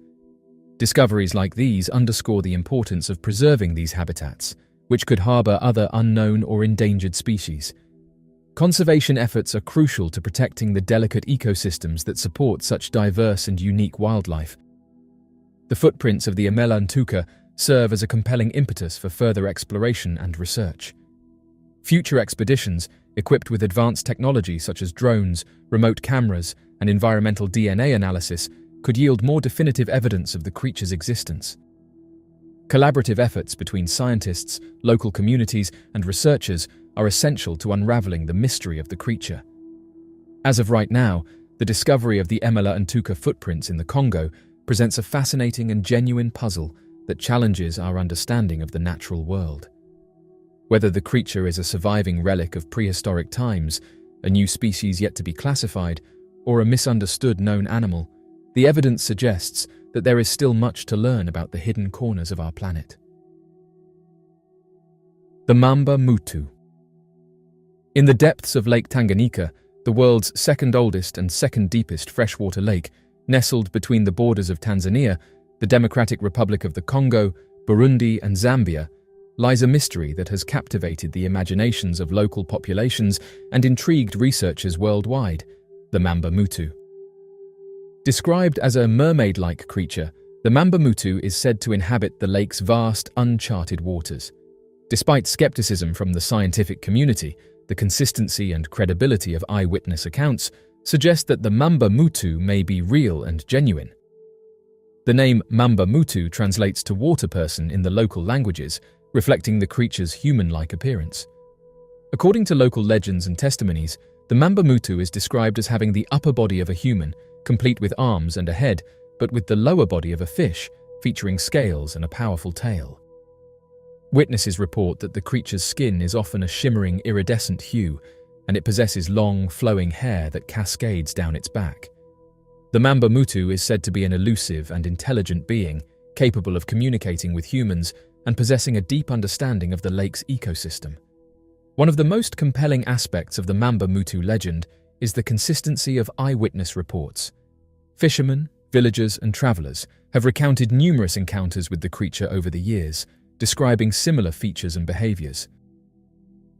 Discoveries like these underscore the importance of preserving these habitats, which could harbor other unknown or endangered species. Conservation efforts are crucial to protecting the delicate ecosystems that support such diverse and unique wildlife. The footprints of the Emela-Ntouka serve as a compelling impetus for further exploration and research. Future expeditions, equipped with advanced technology such as drones, remote cameras, and environmental DNA analysis, could yield more definitive evidence of the creature's existence. Collaborative efforts between scientists, local communities, and researchers are essential to unraveling the mystery of the creature. As of right now, the discovery of the Emela-Ntouka footprints in the Congo presents a fascinating and genuine puzzle that challenges our understanding of the natural world. Whether the creature is a surviving relic of prehistoric times, a new species yet to be classified, or a misunderstood known animal, the evidence suggests that there is still much to learn about the hidden corners of our planet. The Mamba Mutu. In the depths of Lake Tanganyika, the world's second oldest and second deepest freshwater lake, nestled between the borders of Tanzania, the Democratic Republic of the Congo, Burundi, and Zambia, lies a mystery that has captivated the imaginations of local populations and intrigued researchers worldwide: the Mamba Mutu. Described as a mermaid-like creature, the Mamba Mutu is said to inhabit the lake's vast, uncharted waters. Despite skepticism from the scientific community, the consistency and credibility of eyewitness accounts suggest that the Mamba Mutu may be real and genuine. The name Mamba Mutu translates to water person in the local languages, reflecting the creature's human-like appearance. According to local legends and testimonies, the Mamba Mutu is described as having the upper body of a human, complete with arms and a head, but with the lower body of a fish, featuring scales and a powerful tail. Witnesses report that the creature's skin is often a shimmering, iridescent hue, and it possesses long, flowing hair that cascades down its back. The Mamba Mutu is said to be an elusive and intelligent being, capable of communicating with humans and possessing a deep understanding of the lake's ecosystem. One of the most compelling aspects of the Mamba Mutu legend is the consistency of eyewitness reports. Fishermen, villagers, and travelers have recounted numerous encounters with the creature over the years, describing similar features and behaviors.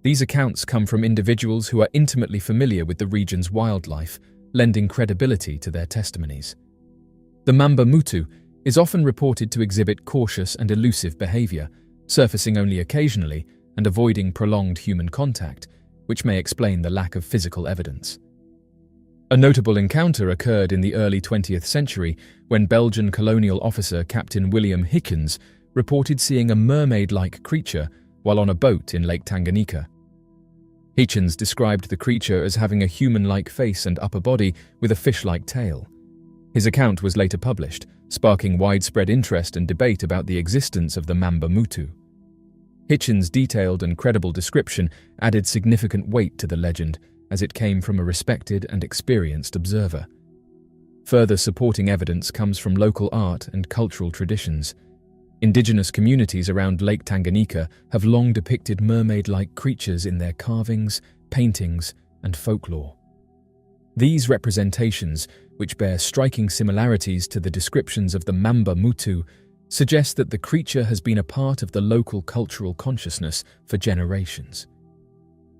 These accounts come from individuals who are intimately familiar with the region's wildlife, lending credibility to their testimonies. The Mamba Mutu is often reported to exhibit cautious and elusive behavior, surfacing only occasionally and avoiding prolonged human contact, which may explain the lack of physical evidence. A notable encounter occurred in the early 20th century when Belgian colonial officer Captain William Hickens reported seeing a mermaid-like creature while on a boat in Lake Tanganyika. Hitchens described the creature as having a human-like face and upper body with a fish-like tail. His account was later published, sparking widespread interest and debate about the existence of the Mamba Mutu. Hitchens' detailed and credible description added significant weight to the legend, as it came from a respected and experienced observer. Further supporting evidence comes from local art and cultural traditions. Indigenous communities around Lake Tanganyika have long depicted mermaid-like creatures in their carvings, paintings, and folklore. These representations, which bear striking similarities to the descriptions of the Mamba Mutu, suggest that the creature has been a part of the local cultural consciousness for generations.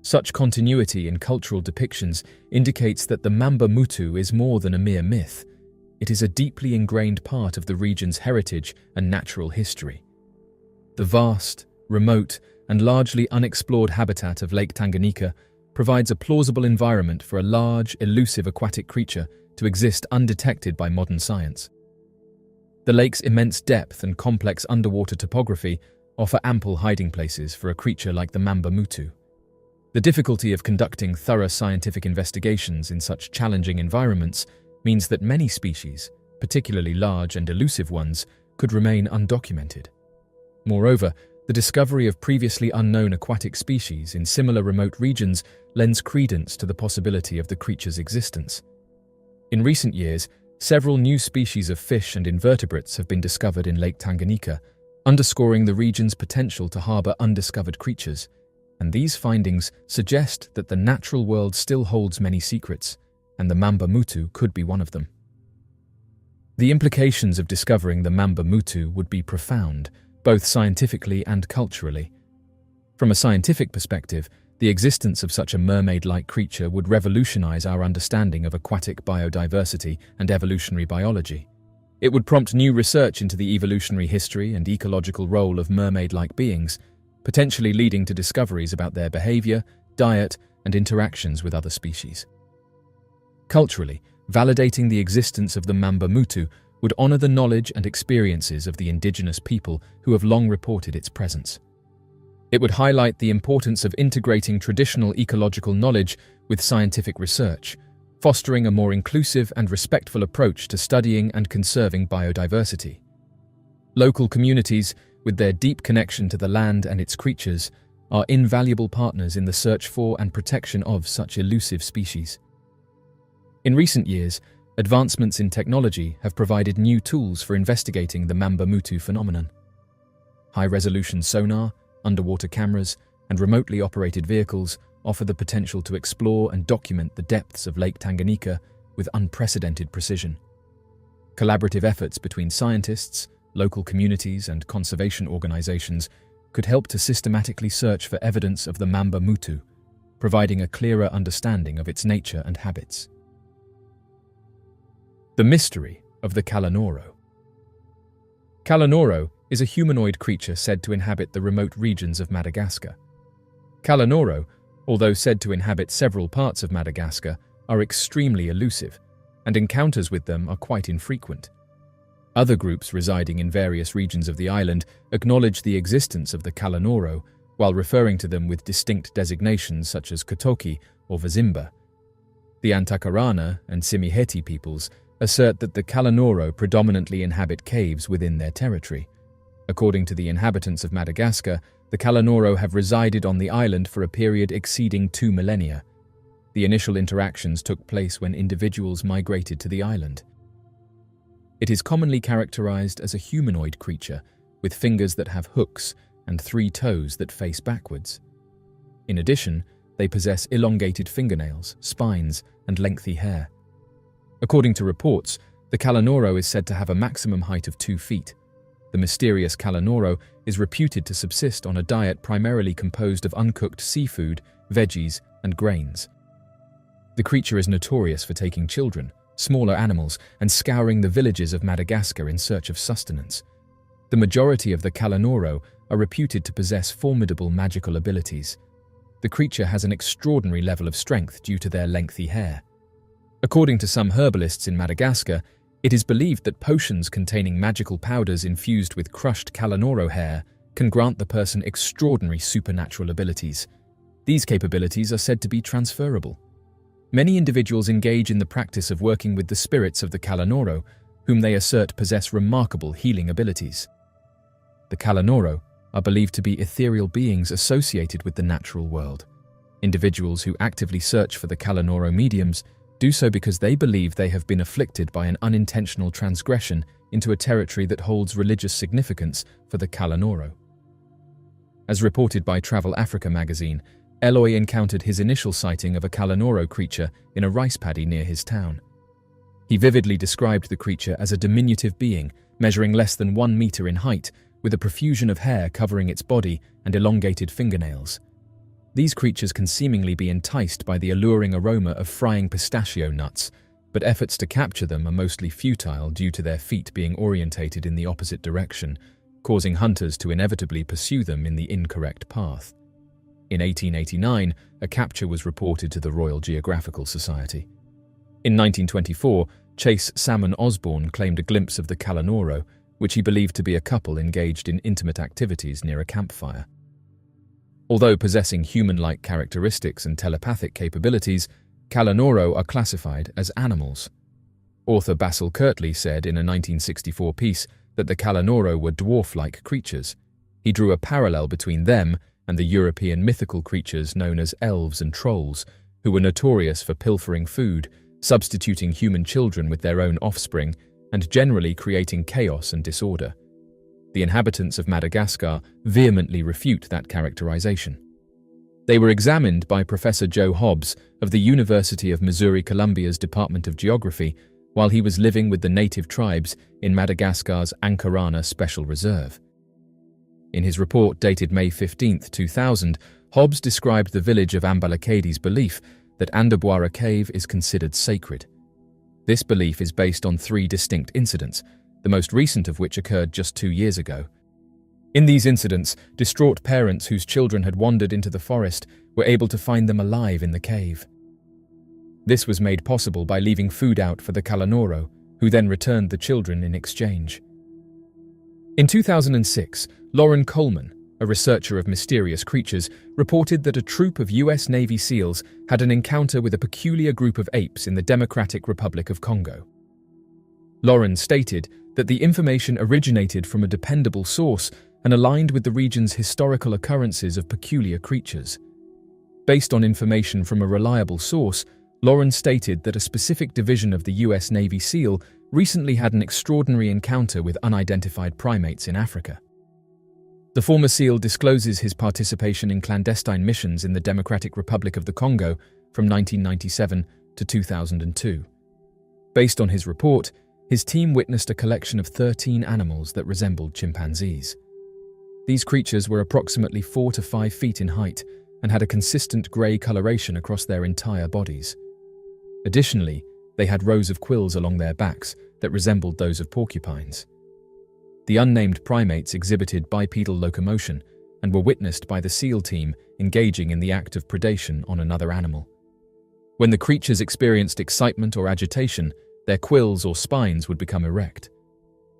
Such continuity in cultural depictions indicates that the Mamba Mutu is more than a mere myth. It is a deeply ingrained part of the region's heritage and natural history. The vast, remote, and largely unexplored habitat of Lake Tanganyika provides a plausible environment for a large, elusive aquatic creature to exist undetected by modern science. The lake's immense depth and complex underwater topography offer ample hiding places for a creature like the Mamba Mutu. The difficulty of conducting thorough scientific investigations in such challenging environments means that many species, particularly large and elusive ones, could remain undocumented. Moreover, the discovery of previously unknown aquatic species in similar remote regions lends credence to the possibility of the creature's existence. In recent years, several new species of fish and invertebrates have been discovered in Lake Tanganyika, underscoring the region's potential to harbour undiscovered creatures. And these findings suggest that the natural world still holds many secrets, and the Mamba Mutu could be one of them. The implications of discovering the Mamba Mutu would be profound, both scientifically and culturally. From a scientific perspective, the existence of such a mermaid-like creature would revolutionize our understanding of aquatic biodiversity and evolutionary biology. It would prompt new research into the evolutionary history and ecological role of mermaid-like beings, potentially leading to discoveries about their behavior, diet, and interactions with other species. Culturally, validating the existence of the Mamba Mutu would honor the knowledge and experiences of the indigenous people who have long reported its presence. It would highlight the importance of integrating traditional ecological knowledge with scientific research, fostering a more inclusive and respectful approach to studying and conserving biodiversity. Local communities, with their deep connection to the land and its creatures, are invaluable partners in the search for and protection of such elusive species. In recent years, advancements in technology have provided new tools for investigating the Mamba Mutu phenomenon. High-resolution sonar, underwater cameras, and remotely operated vehicles offer the potential to explore and document the depths of Lake Tanganyika with unprecedented precision. Collaborative efforts between scientists, local communities, and conservation organizations could help to systematically search for evidence of the Mamba Mutu, providing a clearer understanding of its nature and habits. The mystery of the Kalanoro. Kalanoro is a humanoid creature said to inhabit the remote regions of Madagascar. Kalanoro, although said to inhabit several parts of Madagascar, are extremely elusive, and encounters with them are quite infrequent. Other groups residing in various regions of the island acknowledge the existence of the Kalanoro, while referring to them with distinct designations such as Kotoki or Vazimba. The Antakarana and Simiheti peoples assert that the Kalanoro predominantly inhabit caves within their territory. According to the inhabitants of Madagascar, the Kalanoro have resided on the island for a period exceeding 2 millennia. The initial interactions took place when individuals migrated to the island. It is commonly characterized as a humanoid creature, with fingers that have hooks and 3 toes that face backwards. In addition, they possess elongated fingernails, spines, and lengthy hair. According to reports, the Kalanoro is said to have a maximum height of 2 feet. The mysterious Kalanoro is reputed to subsist on a diet primarily composed of uncooked seafood, veggies, and grains. The creature is notorious for taking children, smaller animals, and scouring the villages of Madagascar in search of sustenance. The majority of the Kalanoro are reputed to possess formidable magical abilities. The creature has an extraordinary level of strength due to their lengthy hair. According to some herbalists in Madagascar, it is believed that potions containing magical powders infused with crushed Kalanoro hair can grant the person extraordinary supernatural abilities. These capabilities are said to be transferable. Many individuals engage in the practice of working with the spirits of the Kalanoro, whom they assert possess remarkable healing abilities. The Kalanoro are believed to be ethereal beings associated with the natural world. Individuals who actively search for the Kalanoro mediums do so because they believe they have been afflicted by an unintentional transgression into a territory that holds religious significance for the Kalanoro. As reported by Travel Africa magazine, Eloy encountered his initial sighting of a Kalanoro creature in a rice paddy near his town. He vividly described the creature as a diminutive being, measuring less than 1 meter in height, with a profusion of hair covering its body and elongated fingernails. These creatures can seemingly be enticed by the alluring aroma of frying pistachio nuts, but efforts to capture them are mostly futile due to their feet being orientated in the opposite direction, causing hunters to inevitably pursue them in the incorrect path. In 1889, a capture was reported to the Royal Geographical Society. In 1924, Chase Salmon Osborne claimed a glimpse of the Kalanoro, which he believed to be a couple engaged in intimate activities near a campfire. Although possessing human-like characteristics and telepathic capabilities, Kalanoro are classified as animals. Author Basil Kirtley said in a 1964 piece that the Kalanoro were dwarf-like creatures. He drew a parallel between them and the European mythical creatures known as elves and trolls, who were notorious for pilfering food, substituting human children with their own offspring, and generally creating chaos and disorder. The inhabitants of Madagascar vehemently refute that characterization. They were examined by Professor Joe Hobbs of the University of Missouri-Columbia's Department of Geography while he was living with the native tribes in Madagascar's Ankarana Special Reserve. In his report dated May 15, 2000, Hobbs described the village of Ambalakadi's belief that Andabwara Cave is considered sacred. This belief is based on 3 distinct incidents, the most recent of which occurred just 2 years ago. In these incidents, distraught parents whose children had wandered into the forest were able to find them alive in the cave. This was made possible by leaving food out for the Kalanoro, who then returned the children in exchange. In 2006, Lauren Coleman, a researcher of mysterious creatures, reported that a troop of US Navy SEALs had an encounter with a peculiar group of apes in the Democratic Republic of Congo. Lauren stated that the information originated from a dependable source and aligned with the region's historical occurrences of peculiar creatures. Based on information from a reliable source, Lauren stated that a specific division of the US Navy SEAL recently had an extraordinary encounter with unidentified primates in Africa. The former SEAL discloses his participation in clandestine missions in the Democratic Republic of the Congo from 1997 to 2002. Based on his report, his team witnessed a collection of 13 animals that resembled chimpanzees. These creatures were approximately 4 to 5 feet in height and had a consistent grey coloration across their entire bodies. Additionally, they had rows of quills along their backs that resembled those of porcupines. The unnamed primates exhibited bipedal locomotion and were witnessed by the SEAL team engaging in the act of predation on another animal. When the creatures experienced excitement or agitation, their quills or spines would become erect.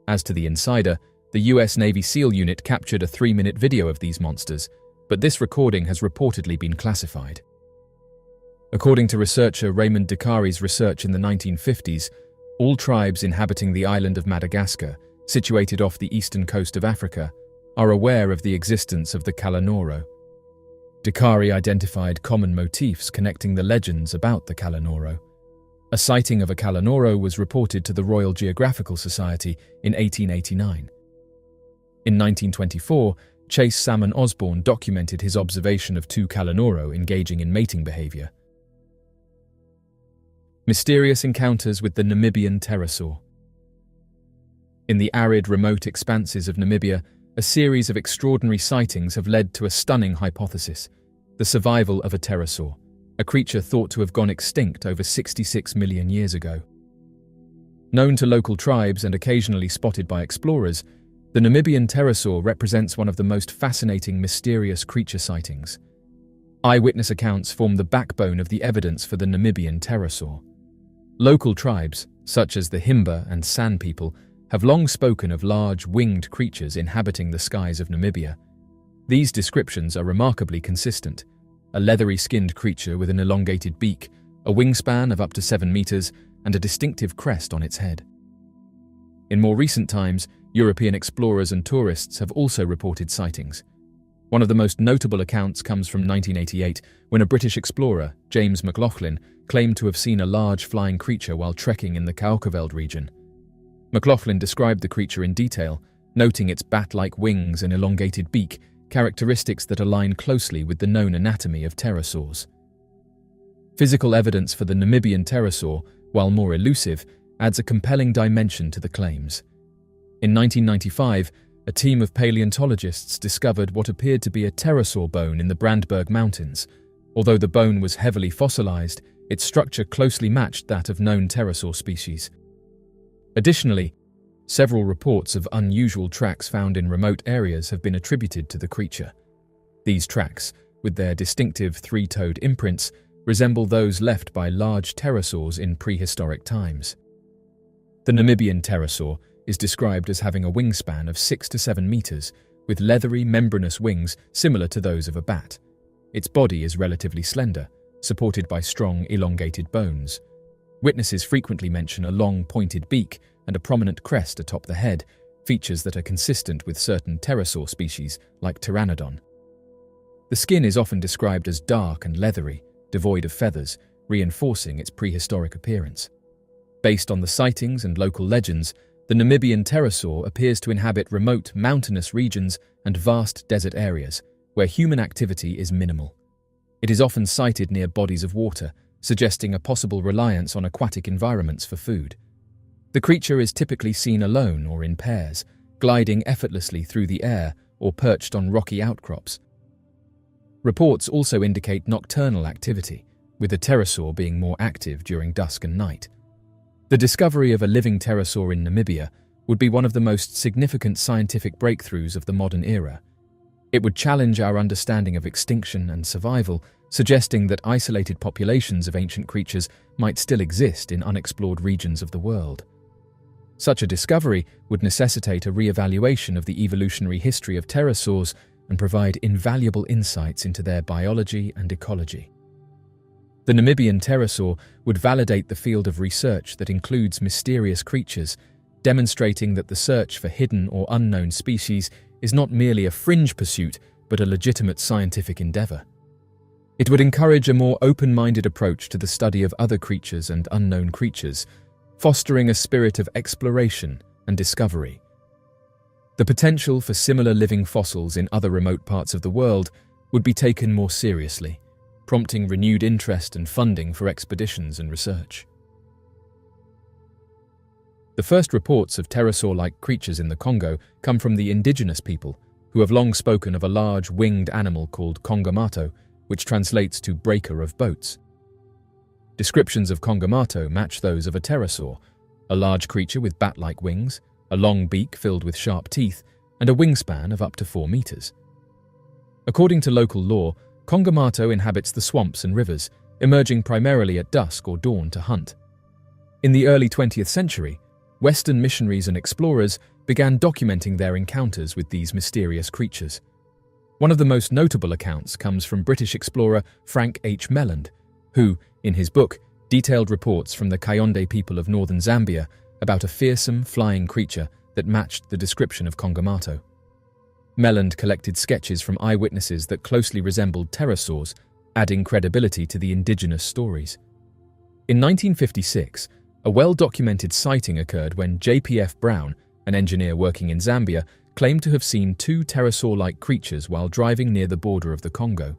As to the insider, the US Navy SEAL unit captured a 3-minute video of these monsters, but this recording has reportedly been classified. According to researcher Raymond Dicari's research in the 1950s, all tribes inhabiting the island of Madagascar, situated off the eastern coast of Africa, are aware of the existence of the Kalanoro. Dicari identified common motifs connecting the legends about the Kalanoro. A sighting of a Kalanoro was reported to the Royal Geographical Society in 1889. In 1924, Chase Salmon Osborne documented his observation of 2 Kalanoro engaging in mating behavior. Mysterious encounters with the Namibian Terrasaur. In the arid, remote expanses of Namibia, a series of extraordinary sightings have led to a stunning hypothesis: the survival of a pterosaur, a creature thought to have gone extinct over 66 million years ago. Known to local tribes and occasionally spotted by explorers, the Namibian pterosaur represents one of the most fascinating mysterious creature sightings. Eyewitness accounts form the backbone of the evidence for the Namibian pterosaur. Local tribes, such as the Himba and San people, have long spoken of large, winged creatures inhabiting the skies of Namibia. These descriptions are remarkably consistent. a leathery-skinned creature with an elongated beak, a wingspan of up to 7 meters, and a distinctive crest on its head. In more recent times, European explorers and tourists have also reported sightings. One of the most notable accounts comes from 1988, when a British explorer, James McLaughlin, claimed to have seen a large flying creature while trekking in the Ho Verde region. McLaughlin described the creature in detail, noting its bat-like wings and elongated beak, characteristics that align closely with the known anatomy of pterosaurs. Physical evidence for the Namibian pterosaur, while more elusive, adds a compelling dimension to the claims. In 1995, a team of paleontologists discovered what appeared to be a pterosaur bone in the Brandberg Mountains. Although the bone was heavily fossilized, its structure closely matched that of known pterosaur species. Additionally, several reports of unusual tracks found in remote areas have been attributed to the creature. These tracks, with their distinctive three-toed imprints, resemble those left by large pterosaurs in prehistoric times. The Namibian pterosaur is described as having a wingspan of 6 to 7 meters, with leathery, membranous wings similar to those of a bat. Its body is relatively slender, supported by strong, elongated bones. Witnesses frequently mention a long, pointed beak and a prominent crest atop the head, features that are consistent with certain pterosaur species like Pteranodon. The skin is often described as dark and leathery, devoid of feathers, reinforcing its prehistoric appearance. Based on the sightings and local legends, the Namibian pterosaur appears to inhabit remote mountainous regions and vast desert areas, where human activity is minimal. It is often sighted near bodies of water, suggesting a possible reliance on aquatic environments for food. The creature is typically seen alone or in pairs, gliding effortlessly through the air or perched on rocky outcrops. Reports also indicate nocturnal activity, with the pterosaur being more active during dusk and night. The discovery of a living pterosaur in Namibia would be one of the most significant scientific breakthroughs of the modern era. It would challenge our understanding of extinction and survival, suggesting that isolated populations of ancient creatures might still exist in unexplored regions of the world. Such a discovery would necessitate a re-evaluation of the evolutionary history of pterosaurs and provide invaluable insights into their biology and ecology. The Namibian pterosaur would validate the field of research that includes mysterious creatures, demonstrating that the search for hidden or unknown species is not merely a fringe pursuit, but a legitimate scientific endeavor. It would encourage a more open-minded approach to the study of other creatures and unknown creatures, fostering a spirit of exploration and discovery. The potential for similar living fossils in other remote parts of the world would be taken more seriously, prompting renewed interest and funding for expeditions and research. The first reports of pterosaur-like creatures in the Congo come from the indigenous people, who have long spoken of a large winged animal called Kongomato, which translates to breaker of boats. Descriptions of Kongomato match those of a pterosaur, a large creature with bat-like wings, a long beak filled with sharp teeth, and a wingspan of up to 4 meters. According to local lore, Kongomato inhabits the swamps and rivers, emerging primarily at dusk or dawn to hunt. In the early 20th century, Western missionaries and explorers began documenting their encounters with these mysterious creatures. One of the most notable accounts comes from British explorer Frank H. Melland, who, in his book, detailed reports from the Kayonde people of northern Zambia about a fearsome, flying creature that matched the description of Kongomato. Melland collected sketches from eyewitnesses that closely resembled pterosaurs, adding credibility to the indigenous stories. In 1956, a well-documented sighting occurred when J.P.F. Brown, an engineer working in Zambia, claimed to have seen 2 pterosaur-like creatures while driving near the border of the Congo.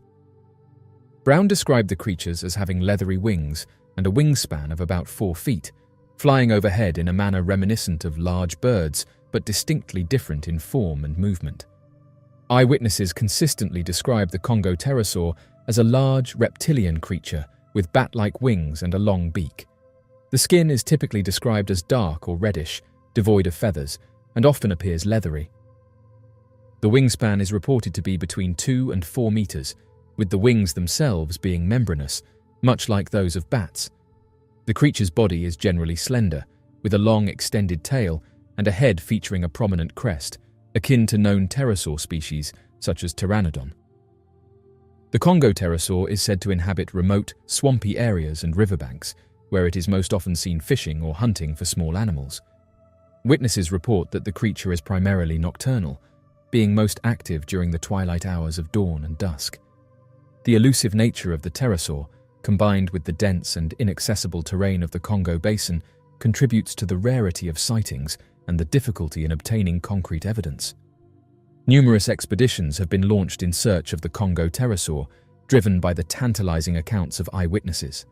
Brown described the creatures as having leathery wings and a wingspan of about 4 feet, flying overhead in a manner reminiscent of large birds, but distinctly different in form and movement. Eyewitnesses consistently described the Congo pterosaur as a large reptilian creature with bat-like wings and a long beak. The skin is typically described as dark or reddish, devoid of feathers, and often appears leathery. The wingspan is reported to be between 2 and 4 meters, with the wings themselves being membranous, much like those of bats. The creature's body is generally slender, with a long extended tail and a head featuring a prominent crest, akin to known pterosaur species such as Pteranodon. The Congo pterosaur is said to inhabit remote, swampy areas and riverbanks, where it is most often seen fishing or hunting for small animals. Witnesses report that the creature is primarily nocturnal, being most active during the twilight hours of dawn and dusk. The elusive nature of the pterosaur, combined with the dense and inaccessible terrain of the Congo Basin, contributes to the rarity of sightings and the difficulty in obtaining concrete evidence. Numerous expeditions have been launched in search of the Congo pterosaur, driven by the tantalizing accounts of eyewitnesses.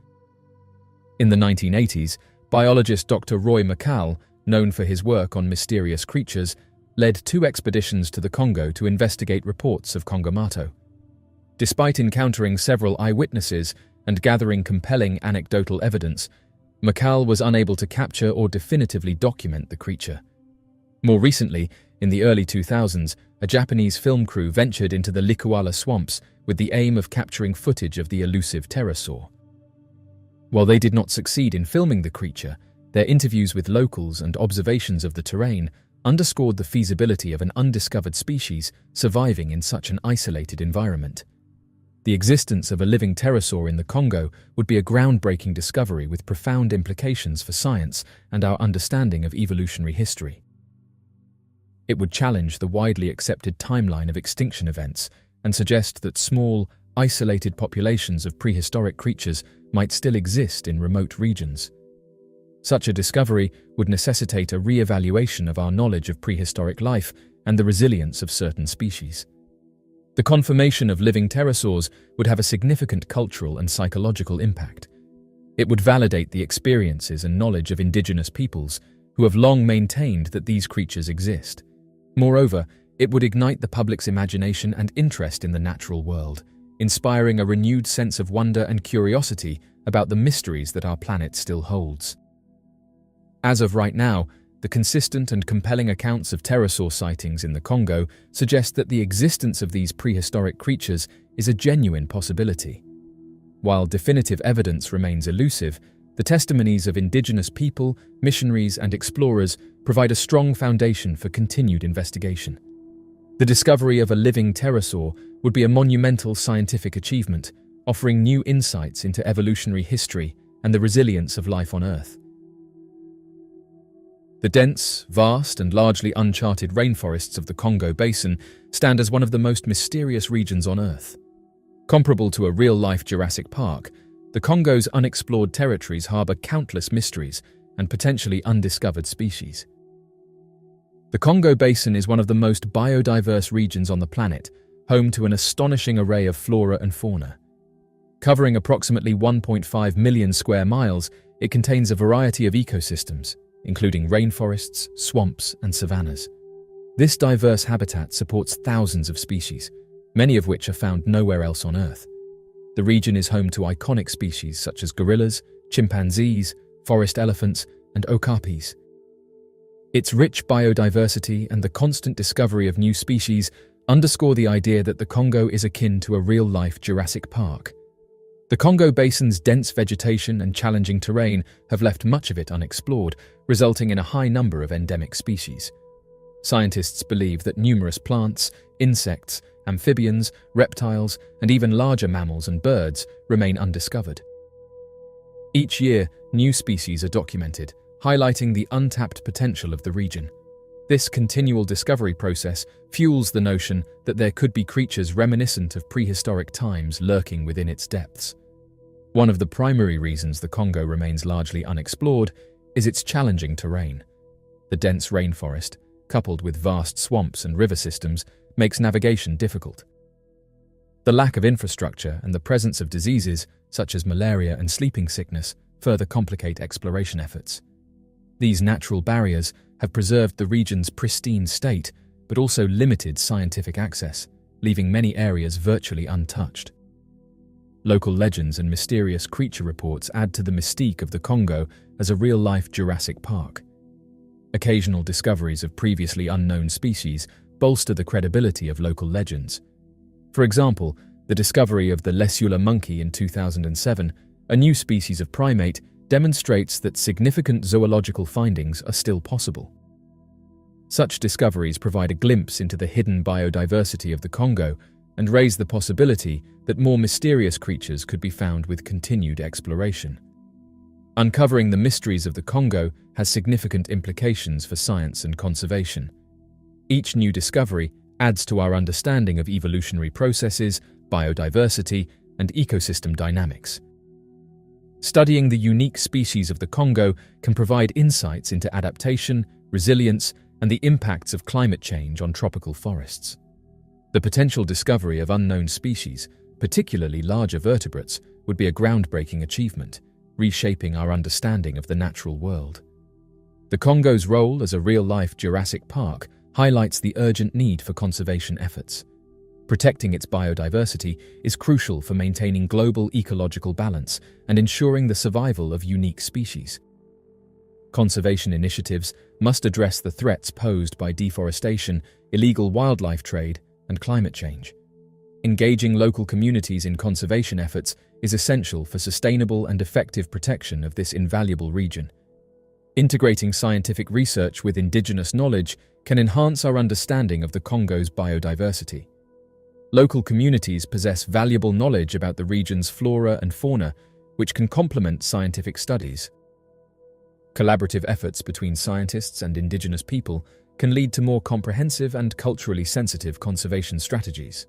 In the 1980s, biologist Dr. Roy McCall, known for his work on mysterious creatures, led 2 expeditions to the Congo to investigate reports of Kongomato. Despite encountering several eyewitnesses and gathering compelling anecdotal evidence, McCall was unable to capture or definitively document the creature. More recently, in the early 2000s, a Japanese film crew ventured into the Likuala swamps with the aim of capturing footage of the elusive pterosaur. While they did not succeed in filming the creature, their interviews with locals and observations of the terrain underscored the feasibility of an undiscovered species surviving in such an isolated environment. The existence of a living pterosaur in the Congo would be a groundbreaking discovery with profound implications for science and our understanding of evolutionary history. It would challenge the widely accepted timeline of extinction events and suggest that small, isolated populations of prehistoric creatures might still exist in remote regions. Such a discovery would necessitate a re-evaluation of our knowledge of prehistoric life and the resilience of certain species. The confirmation of living pterosaurs would have a significant cultural and psychological impact. It would validate the experiences and knowledge of indigenous peoples who have long maintained that these creatures exist. Moreover, it would ignite the public's imagination and interest in the natural world, inspiring a renewed sense of wonder and curiosity about the mysteries that our planet still holds. As of right now, the consistent and compelling accounts of pterosaur sightings in the Congo suggest that the existence of these prehistoric creatures is a genuine possibility. While definitive evidence remains elusive, the testimonies of indigenous people, missionaries, and explorers provide a strong foundation for continued investigation. The discovery of a living pterosaur would be a monumental scientific achievement, offering new insights into evolutionary history and the resilience of life on Earth. The dense, vast, and largely uncharted rainforests of the Congo Basin stand as one of the most mysterious regions on Earth. Comparable to a real-life Jurassic Park, the Congo's unexplored territories harbor countless mysteries and potentially undiscovered species. The Congo Basin is one of the most biodiverse regions on the planet, home to an astonishing array of flora and fauna. Covering approximately 1.5 million square miles, it contains a variety of ecosystems, including rainforests, swamps, and savannas. This diverse habitat supports thousands of species, many of which are found nowhere else on Earth. The region is home to iconic species such as gorillas, chimpanzees, forest elephants, and okapis. Its rich biodiversity and the constant discovery of new species underscore the idea that the Congo is akin to a real-life Jurassic Park. The Congo Basin's dense vegetation and challenging terrain have left much of it unexplored, resulting in a high number of endemic species. Scientists believe that numerous plants, insects, amphibians, reptiles, and even larger mammals and birds remain undiscovered. Each year, new species are documented, highlighting the untapped potential of the region. This continual discovery process fuels the notion that there could be creatures reminiscent of prehistoric times lurking within its depths. One of the primary reasons the Congo remains largely unexplored is its challenging terrain. The dense rainforest, coupled with vast swamps and river systems, makes navigation difficult. The lack of infrastructure and the presence of diseases, such as malaria and sleeping sickness, further complicate exploration efforts. These natural barriers have preserved the region's pristine state, but also limited scientific access, leaving many areas virtually untouched. Local legends and mysterious creature reports add to the mystique of the Congo as a real-life Jurassic Park. Occasional discoveries of previously unknown species bolster the credibility of local legends. For example, the discovery of the Lesula monkey in 2007, a new species of primate, demonstrates that significant zoological findings are still possible. Such discoveries provide a glimpse into the hidden biodiversity of the Congo, and raise the possibility that more mysterious creatures could be found with continued exploration. Uncovering the mysteries of the Congo has significant implications for science and conservation. Each new discovery adds to our understanding of evolutionary processes, biodiversity, and ecosystem dynamics. Studying the unique species of the Congo can provide insights into adaptation, resilience, and the impacts of climate change on tropical forests. The potential discovery of unknown species, particularly larger vertebrates, would be a groundbreaking achievement, reshaping our understanding of the natural world. The Congo's role as a real-life Jurassic Park highlights the urgent need for conservation efforts. Protecting its biodiversity is crucial for maintaining global ecological balance and ensuring the survival of unique species. Conservation initiatives must address the threats posed by deforestation, illegal wildlife trade, and climate change. Engaging local communities in conservation efforts is essential for sustainable and effective protection of this invaluable region. Integrating scientific research with indigenous knowledge can enhance our understanding of the Congo's biodiversity. Local communities possess valuable knowledge about the region's flora and fauna, which can complement scientific studies. Collaborative efforts between scientists and indigenous people can lead to more comprehensive and culturally sensitive conservation strategies.